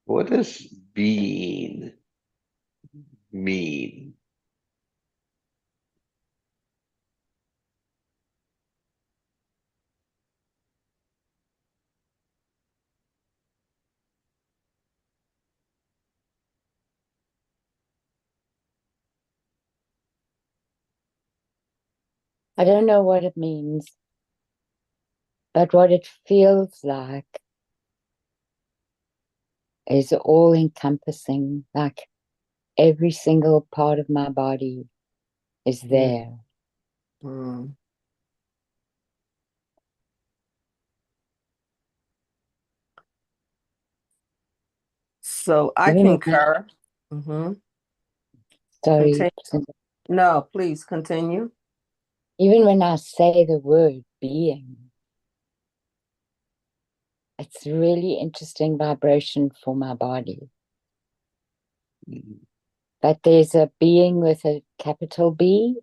What does being mean? I don't know what it means, but what it feels like is all encompassing, like every single part of my body is there. Mm. So I Even when concur. Mm-hmm. sorry, Continue. No, please continue. even when I say the word being, it's really interesting vibration for my body. But there's a being with a capital B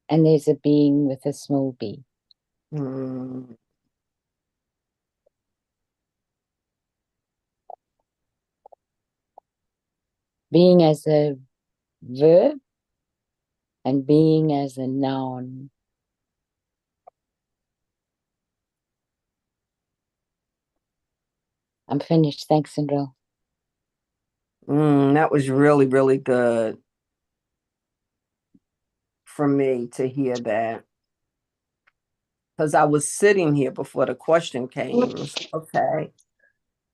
and there's a being with a small b. Mm. Being as a verb and being as a noun. I'm finished. Thanks, Sandra. That was really, really good for me to hear that. Because I was sitting here before the question came. Okay,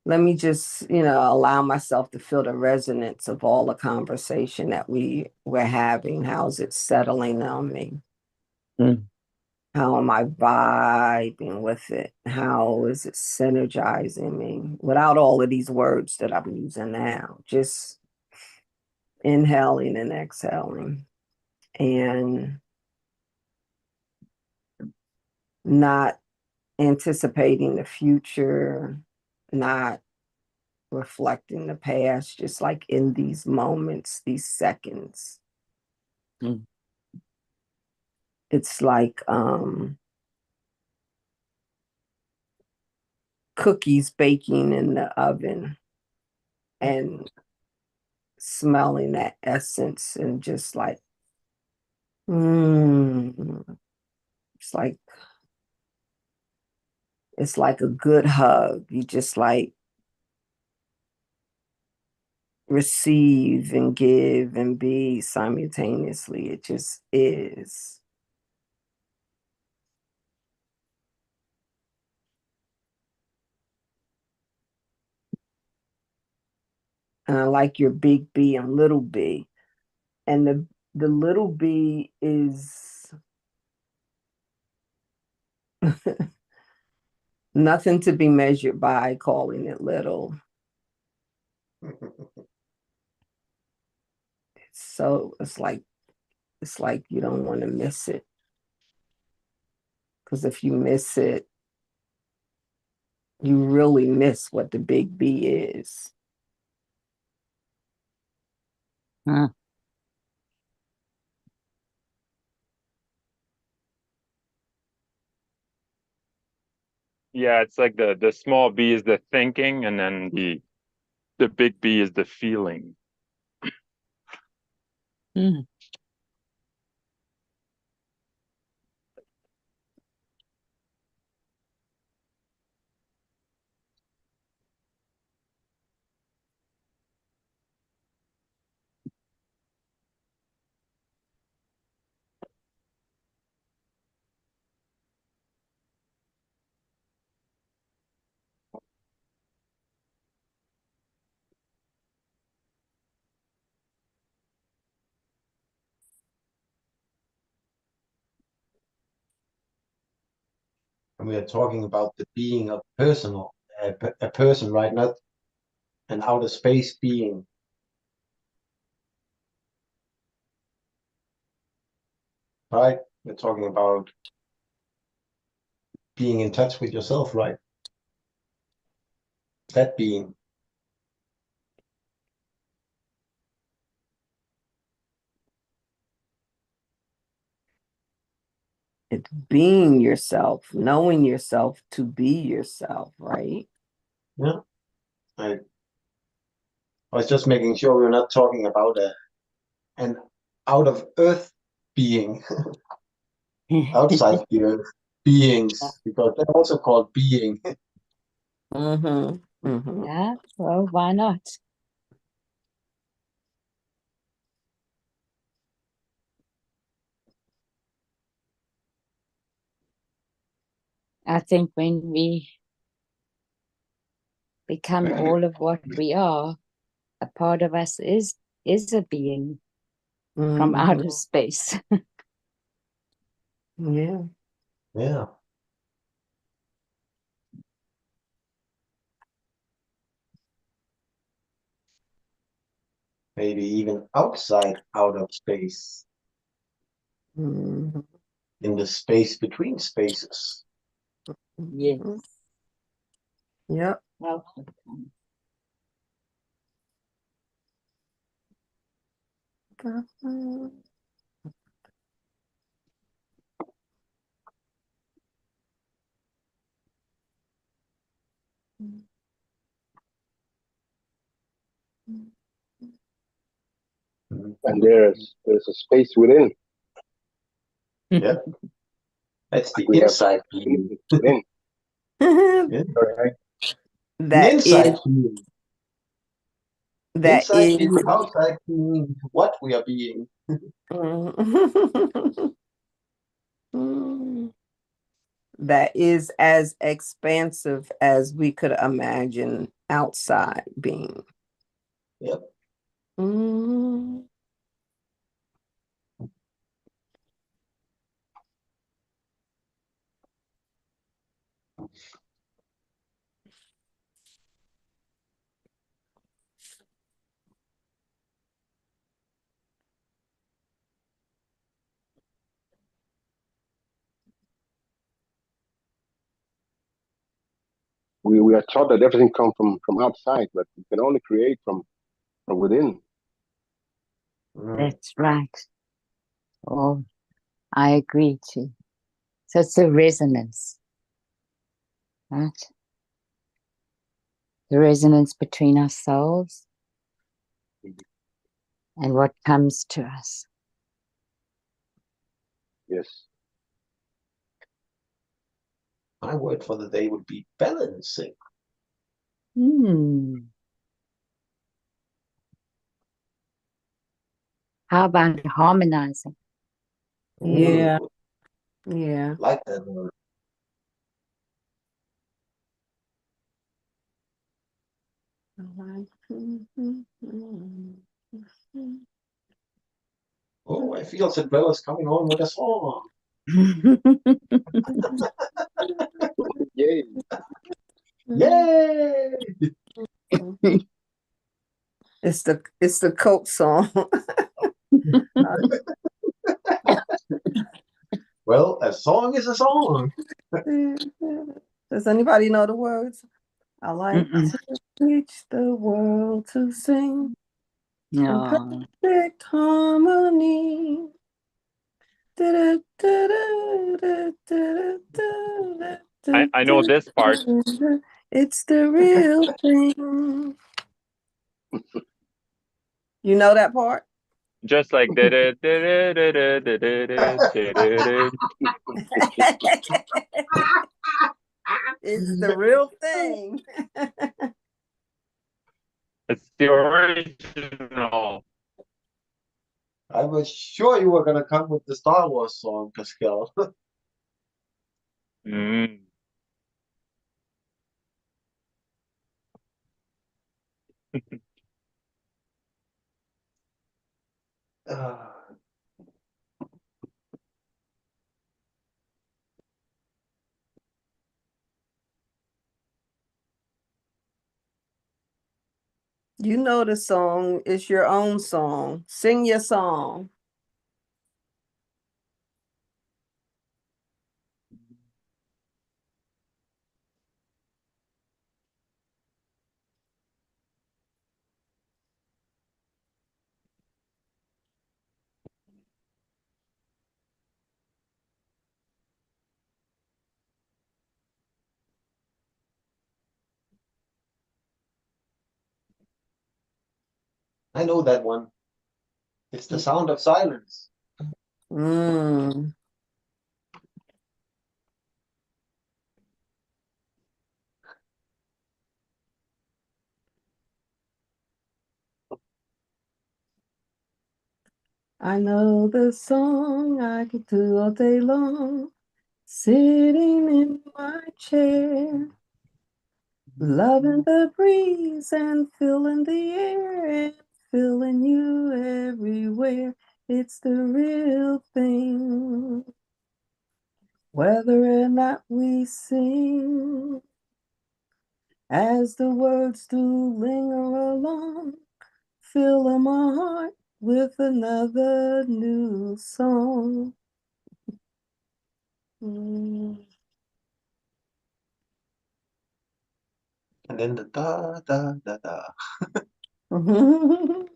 let me just, allow myself to feel the resonance of all the conversation that we're having. How's it settling on me? Mm. How am I vibing with it? How is it synergizing me without all of these words that I'm using now? Just inhaling and exhaling and not anticipating the future, not reflecting the past, just like in these moments, these seconds. Mm. It's like cookies baking in the oven and smelling that essence and just like, it's like a good hug. You just like receive and give and be simultaneously. It just is. And I like your big B and little b. And the little b is nothing to be measured by calling it little. So it's like you don't want to miss it. Because if you miss it, you really miss what the big B is. Mm. Yeah, it's like the small b is the thinking, and then the big B is the feeling. Mm. And we are talking about the being of personal, a person, right? Not an outer space being. Right? We're talking about being in touch with yourself, right? That being. It's being yourself, knowing yourself to be yourself, right? Yeah. I was just making sure we're not talking about an out of earth being, outside the earth beings, because they're also called being. Mm-hmm. Mm-hmm. Yeah, well, why not? I think when we become all of what we are, a part of us is a being from Mhm. outer space. Yeah. Yeah. Maybe even outside out of space, Mhm. in the space between spaces. Yes. Yep. Well, And there's a space within. Yeah. That's the We have inside feeling. within. Yeah. Sorry, An That inside is feeling. that Inside is feeling, outside feeling, what we are being. that is as expansive as we could imagine outside being. Yep. Mm. we are taught that everything comes from outside, but we can only create from within. that's right. Oh, I agree too. So it's a resonance, right? The resonance between ourselves and what comes to us. Yes. My word for the day would be balancing. Hmm. How about harmonizing? Yeah. Ooh, Yeah. like that word. Oh, I feel St. Bella's coming home with a song. Yay. Yay! It's the Coke song. Well, a song is a song. Does anybody know the words? I like Mm-mm. to teach the world to sing in No. perfect harmony. I know this part. It's the real thing. You know that part? Just like did it, did it, did it, did it, did it. It's the real thing. It's the original. I was sure you were gonna come with the Star Wars song, Pascal. Mm. Ah, You know the song. It's your own song. Sing your song. I know that one. It's the sound of silence. Mm. I know the song I could do all day long, sitting in my chair. Loving the breeze and feeling the air and feeling you everywhere. It's the real thing. Whether or not we sing, as the words do linger along, filling my heart with another new song. Mm. And then the da da da da. Mhm.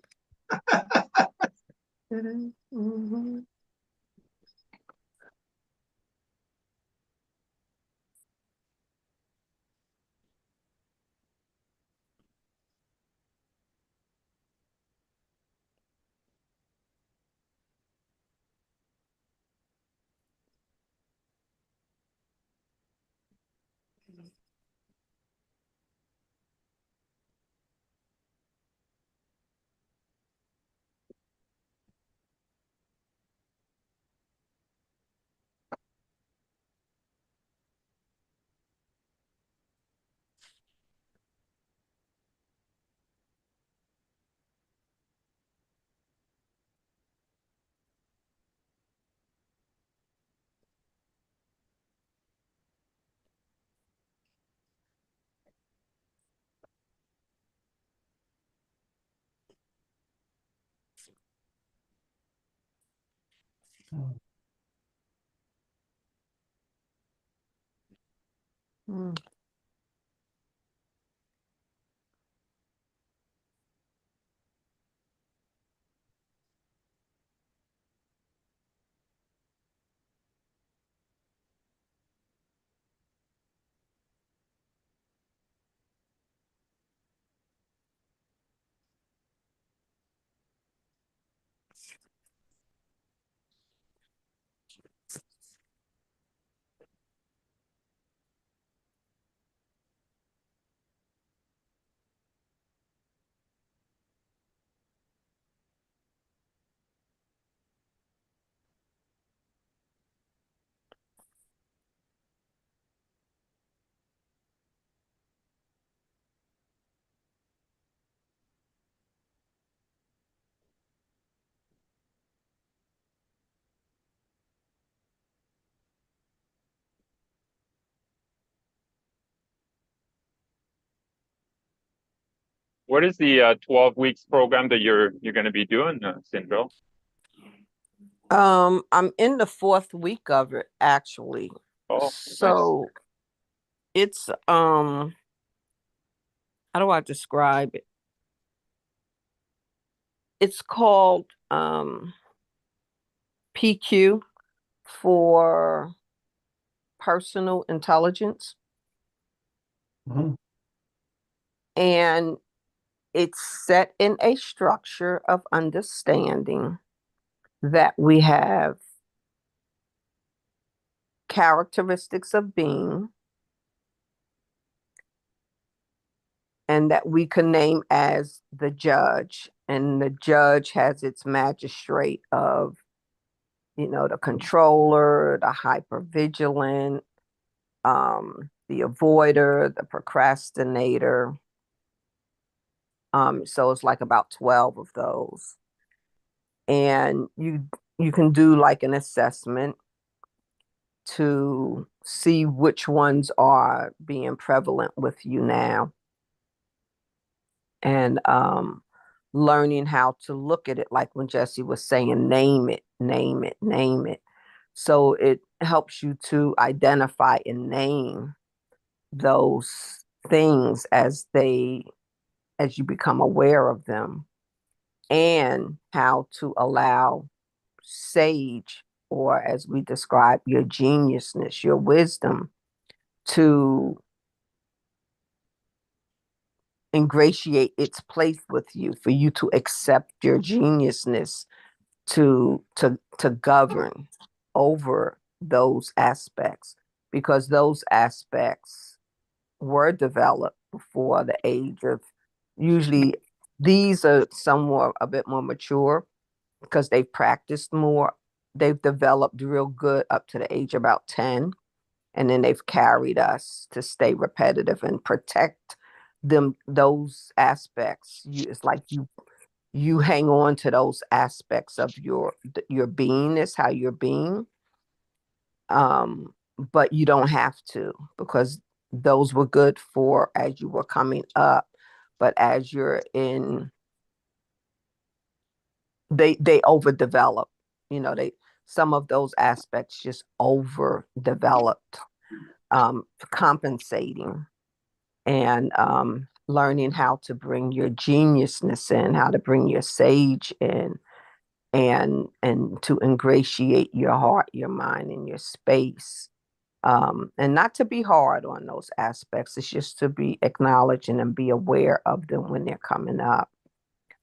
Mm. What is the 12 weeks program that you're going to be doing, Sindro? I'm in the fourth week of it actually. Oh, nice. So it's how do I describe it? It's called PQ for personal intelligence. Mhm. And it's set in a structure of understanding that we have characteristics of being and that we can name as the judge. And the judge has its magistrate of, the controller, the hypervigilant, the avoider, the procrastinator. So it's like about 12 of those. And you can do like an assessment to see which ones are being prevalent with you now. And learning how to look at it, like when Jesse was saying, name it, name it, name it. So it helps you to identify and name those things as you become aware of them, and how to allow sage, or as we describe, your geniusness, your wisdom, to ingratiate its place with you, for you to accept your geniusness, to govern over those aspects, because those aspects were developed before the age of, usually these are somewhat a bit more mature because they've practiced more. They've developed real good up to the age of about 10. and then they've carried us to stay repetitive and protect them, those aspects. It's like you hang on to those aspects of your beingness, how you're being. But you don't have to, because those were good for as you were coming up. But as you're in, they overdevelop. They, some of those aspects just overdeveloped, compensating, and learning how to bring your geniusness in, how to bring your sage in, and to ingratiate your heart, your mind, and your space. And not to be hard on those aspects. It's just to be acknowledging and be aware of them when they're coming up.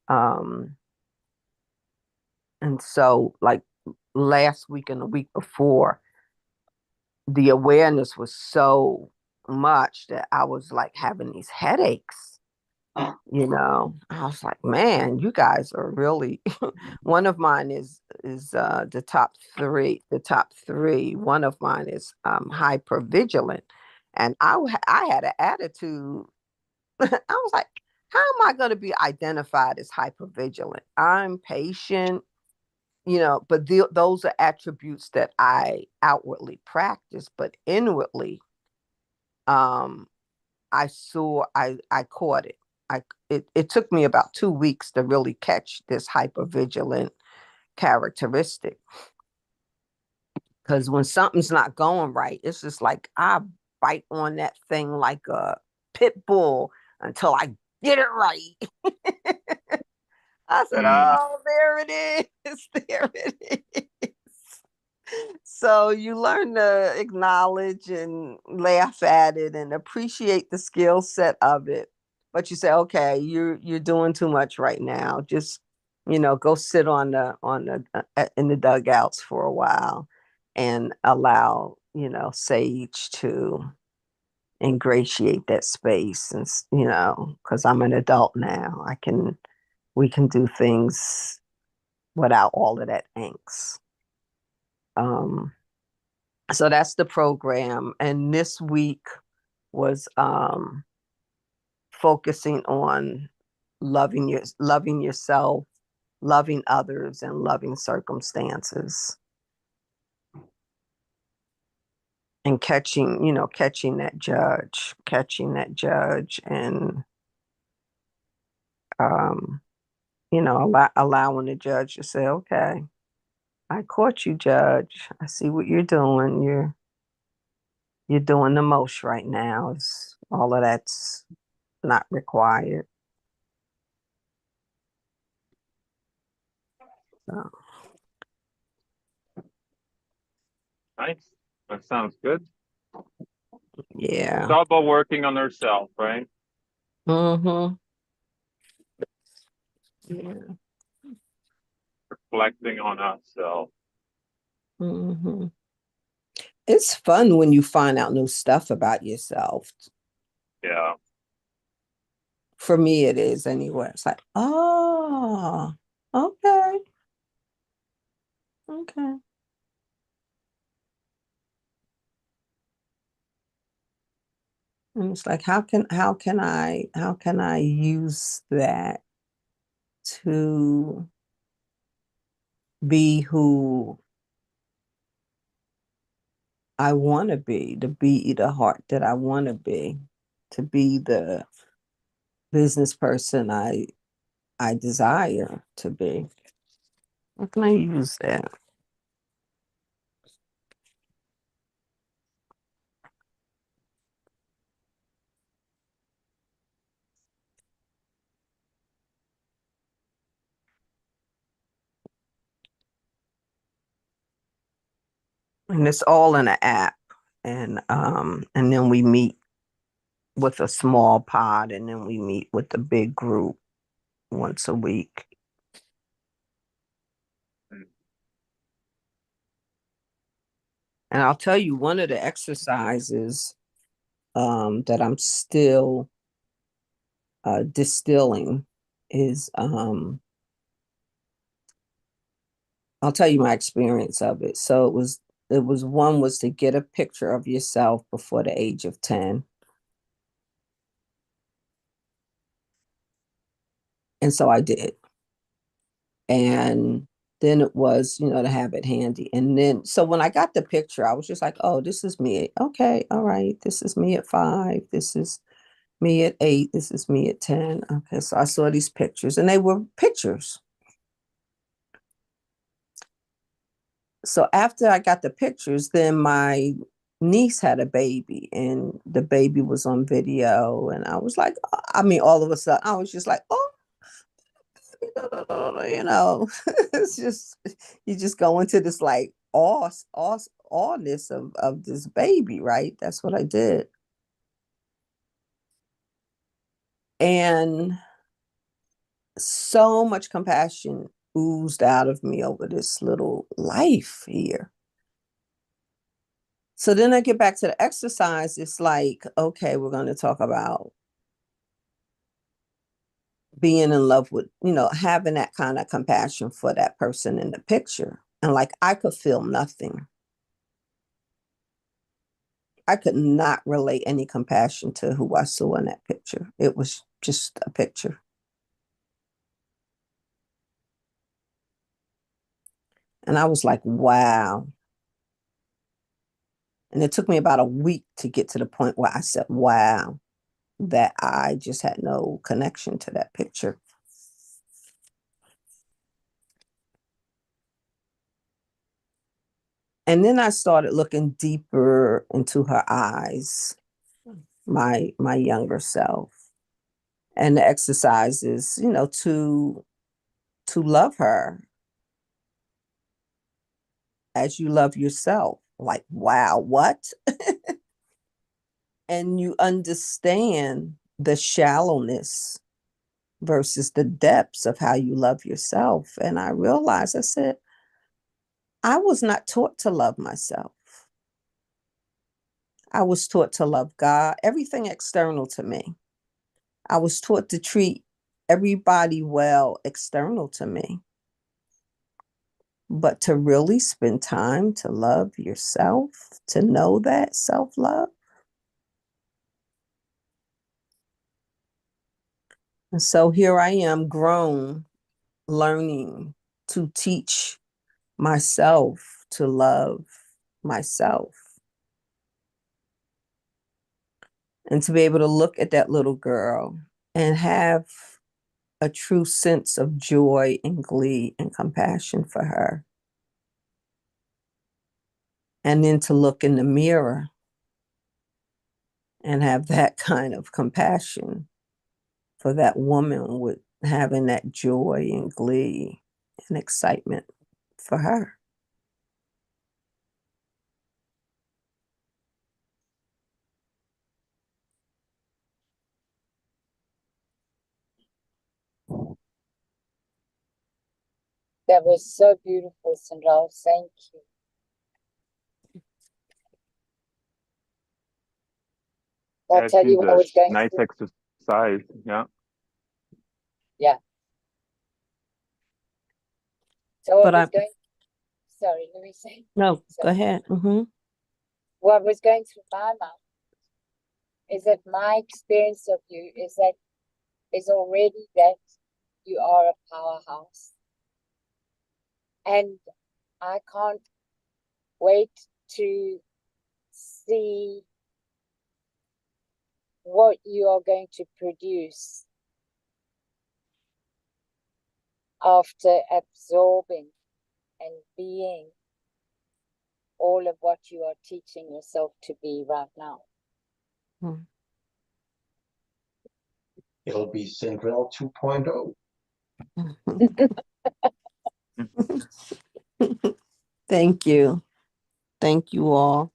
And so, like last week and the week before, the awareness was so much that I was like having these headaches. I was like, man, you guys are really. One of mine is the top three. One of mine is hyper vigilant, and I had an attitude. I was like, how am I going to be identified as hyper vigilant? I'm patient, but those are attributes that I outwardly practice, but inwardly, I caught it. It took me about 2 weeks to really catch this hypervigilant characteristic. Because when something's not going right, it's just like I bite on that thing like a pit bull until I get it right. I said, oh, there it is. There it is. So you learn to acknowledge and laugh at it and appreciate the skill set of it. But you say, okay, you're doing too much right now. Just, go sit on the in the dugouts for a while and allow, Sage to ingratiate that space. And, because I'm an adult now, we can do things without all of that angst. So that's the program. And this week was focusing on loving yourself, loving others, and loving circumstances. And catching that judge, and allowing the judge to say, okay, I caught you, judge. I see what you're doing. You're doing the most right now. All of that's not required. So. Nice. That sounds good. Yeah. It's all about working on ourselves, right? Mm-hmm. Yeah. Reflecting on ourselves. Mm-hmm. It's fun when you find out new stuff about yourself. Yeah. For me, it is anyway. It's like, oh, okay. Okay. And it's like, how can I use that to be who I want to be the heart that I want to be the business person I desire to be. How can I use that? And it's all in an app, and then we meet with a small pod, and then we meet with the big group once a week. And I'll tell you, one of the exercises that I'm still distilling is I'll tell you my experience of it. So it was it was one was to get a picture of yourself before the age of 10. And so I did. And then it was, to have it handy. And then, so when I got the picture, I was just like, oh, this is me. Okay, all right. This is me at 5. This is me at 8. This is me at 10. Okay, so I saw these pictures and they were pictures. So after I got the pictures, then my niece had a baby and the baby was on video. And I was like, all of a sudden, I was just like, oh, it's just, you just go into this like awness of this baby, right? That's what I did. And so much compassion oozed out of me over this little life here. So then I get back to the exercise. It's like, okay, we're going to talk about being in love with, having that kind of compassion for that person in the picture. And like, I could feel nothing. I could not relate any compassion to who I saw in that picture. It was just a picture. And I was like, wow. And it took me about a week to get to the point where I said, wow, that I just had no connection to that picture. And then I started looking deeper into her eyes, my younger self. And the exercises, to love her as you love yourself. Like, wow, what? And you understand the shallowness versus the depths of how you love yourself. And I realized, I said, I was not taught to love myself. I was taught to love God, everything external to me. I was taught to treat everybody well external to me. But to really spend time to love yourself, to know that self-love. And so here I am, grown, learning to teach myself to love myself. And to be able to look at that little girl and have a true sense of joy and glee and compassion for her. And then to look in the mirror and have that kind of compassion for that woman with having that joy and glee and excitement for her. That was so beautiful, Sandral. Thank you. I'll tell you what I was going nice through. exercise. Yeah. Yeah. So But I was going, sorry, let me say. No, go ahead. Mm-hmm. What was going through my mind is that my experience of you is already that you are a powerhouse. And I can't wait to see what you are going to produce after absorbing and being all of what you are teaching yourself to be right now. It'll be Sandrell 2.0. Thank you. Thank you all.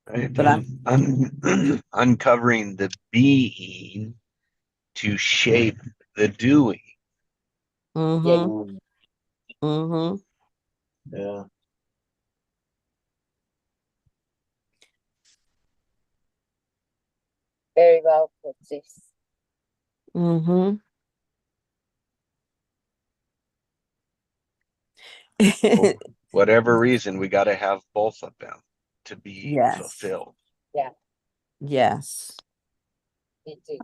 Right? But Uncovering the being to shape the doing. Mm-hmm. Mm-hmm. Yeah. Very well put, sis. Mm-hmm. whatever reason, we got to have both of them to be Yes. fulfilled. Yes. Me too.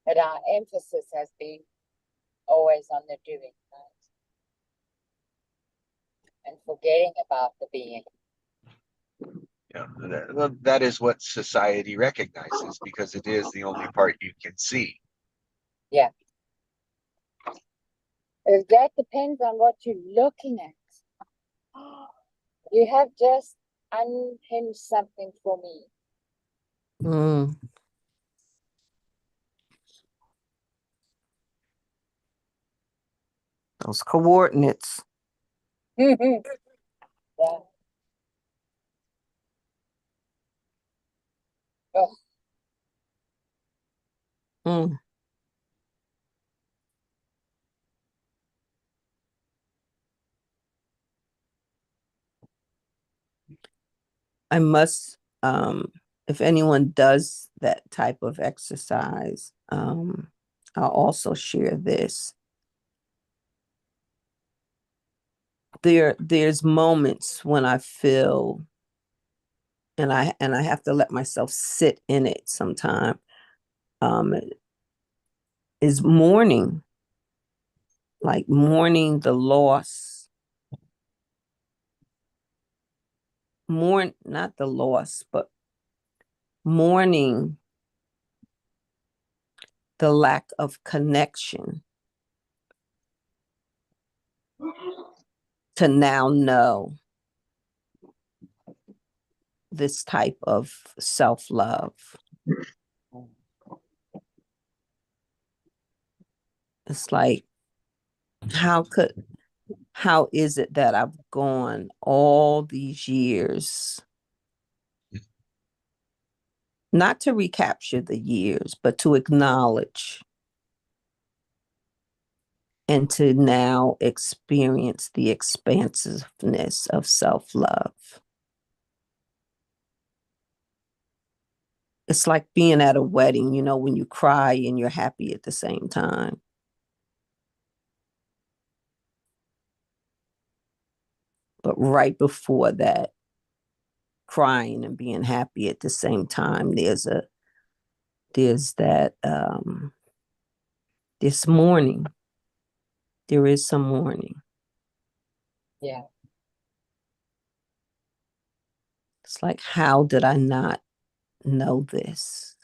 But our emphasis has been always on the doing, right? And forgetting about the being. Yeah, that is what society recognizes because it is the only part you can see. That depends on what you're looking at. You have just unhinged something for me. Mm. Those coordinates. Yeah. Oh, Mm. I must, if anyone does that type of exercise, I'll also share this. There's moments when I feel, and I have to let myself sit in it sometime, is mourning, like mourning the loss, not the loss, but mourning the lack of connection to now know this type of self-love. It's like, how is it that I've gone all these years, not to recapture the years, but to acknowledge and to now experience the expansiveness of self-love. It's like being at a wedding, you know, when you cry and you're happy at the same time. But right before that, crying and being happy at the same time, there's that this mourning. There is some mourning. yeah. It's like, how did I not know this?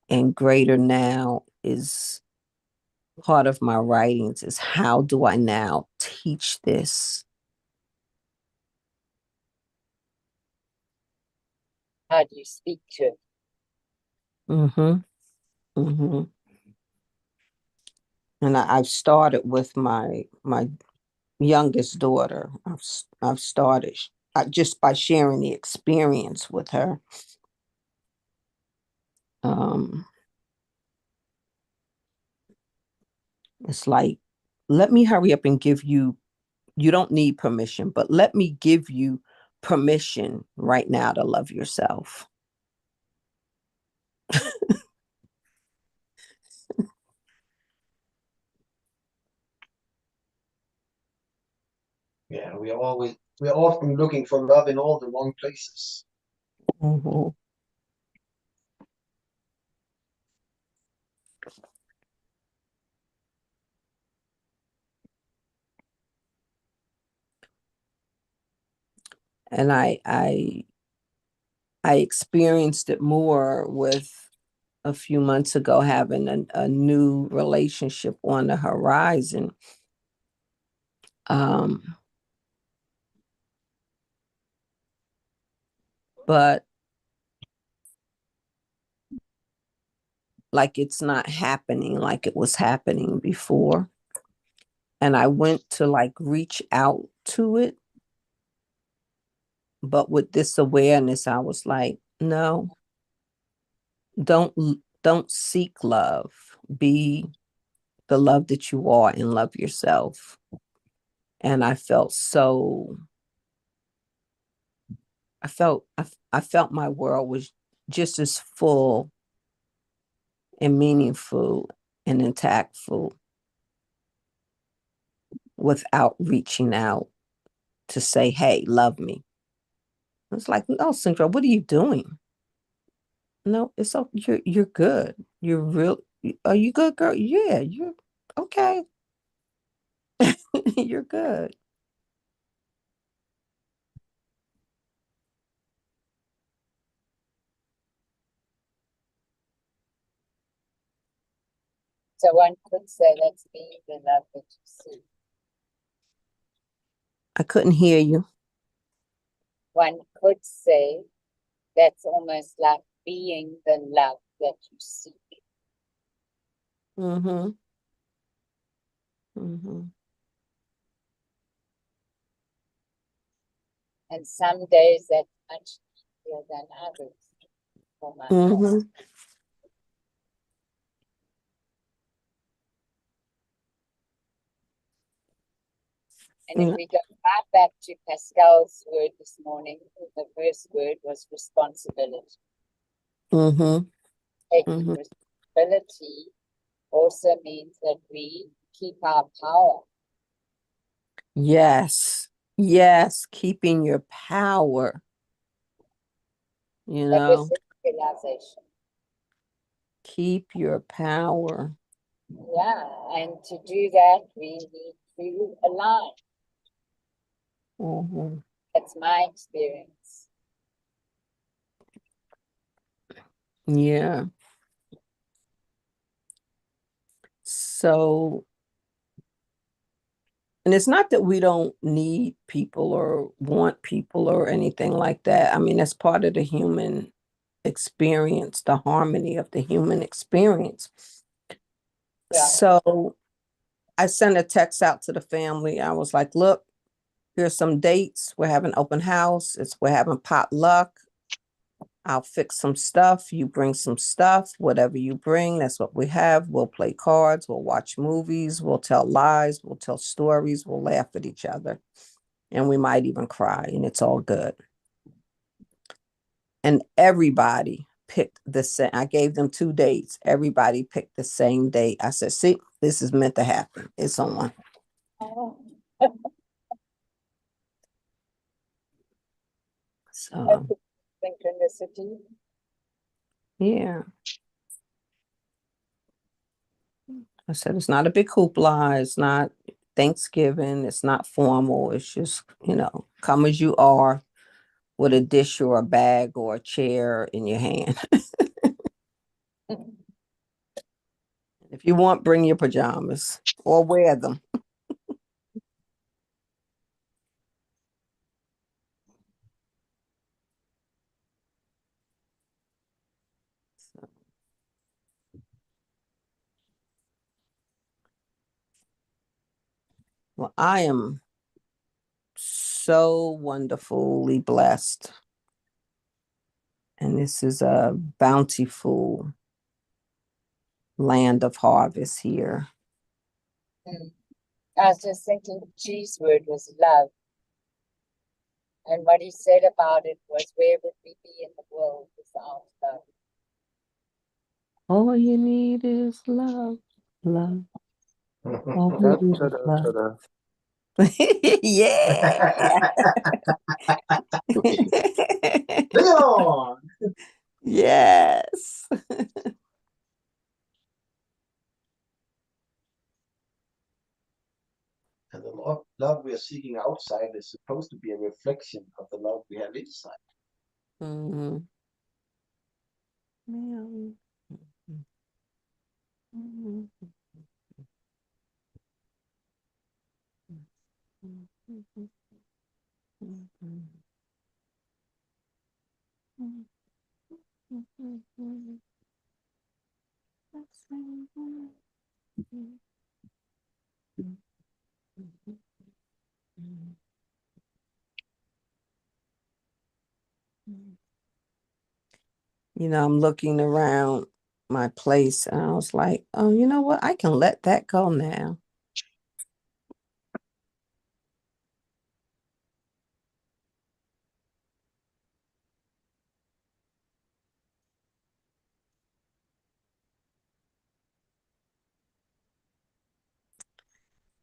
And greater now is part of my writings, is how do I now teach this? How do you speak to it? Mm-hmm. Mm-hmm. And I've started with my youngest daughter. I've started just by sharing the experience with her. It's like, let me hurry up and give you don't need permission, but let me give you permission right now to love yourself. Yeah, we're often looking for love in all the wrong places. Mm-hmm. And I experienced it more with a few months ago, having a new relationship on the horizon. But like, it's not happening like it was happening before. And I went to like reach out to it. But with this awareness, I was like, no, don't seek love. Be the love that you are and love yourself. And I felt I felt my world was just as full and meaningful and tactful without reaching out to say, hey, love me. It's like, no, Sandra, what are you doing? No, it's okay. You're good. You're real. Are you good, girl? Yeah, you're okay. You're good. So one could say that's being the love that you see. I couldn't hear you. One could say that's almost like being the love that you seek. Mm-hmm. Mm-hmm. And some days that's much easier than others for myself. Mm-hmm. And if we go right back to Pascal's word this morning, the first word was responsibility. Mm-hmm. Taking responsibility also means that we keep our power. Yes. Yes. Keeping your power. You know, Realization. keep your power. Yeah, and to do that, we need to align. Mm-hmm. That's my experience. Yeah. So, and it's not that we don't need people or want people or anything like that. I mean, that's part of the human experience, the harmony of the human experience. Yeah. So I sent a text out to the family. I was like, look, here's some dates. We're having open house. We're having potluck. I'll fix some stuff. You bring some stuff. Whatever you bring, that's what we have. We'll play cards. We'll watch movies. We'll tell lies. We'll tell stories. We'll laugh at each other. And we might even cry, and it's all good. And everybody picked the same. I gave them 2 dates. Everybody picked the same date. I said, see, this is meant to happen. It's on. Oh. So, Synchronicity. yeah. I said, it's not a big hoopla. It's not Thanksgiving. It's not formal. It's just, come as you are with a dish or a bag or a chair in your hand. If you want, bring your pajamas or wear them. Well, I am so wonderfully blessed. And this is a bountiful land of harvest here. I was just thinking G's word was love. And what he said about it was, where would we be in the world without love? All you need is love, love. All we Ta- need is ta-da, love. ta-da. Yeah. Leon! Yes. And the love we are seeking outside is supposed to be a reflection of the love we have inside. Mm-hmm. I'm looking around my place and I was like, oh, you know what? I can let that go now.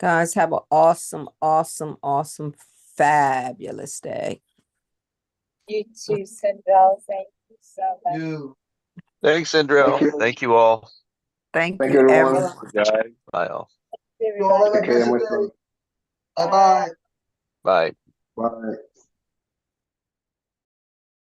Guys, have an awesome, awesome, awesome, fabulous day. You too, Cinderella. Thank you so much. You. Thanks, Indra. Thank you. Thank you all. Thank Thank you, you, everyone. everyone. Guys. Bye all. You all have a Take care, blessed much day. love. Bye bye. Bye. Bye.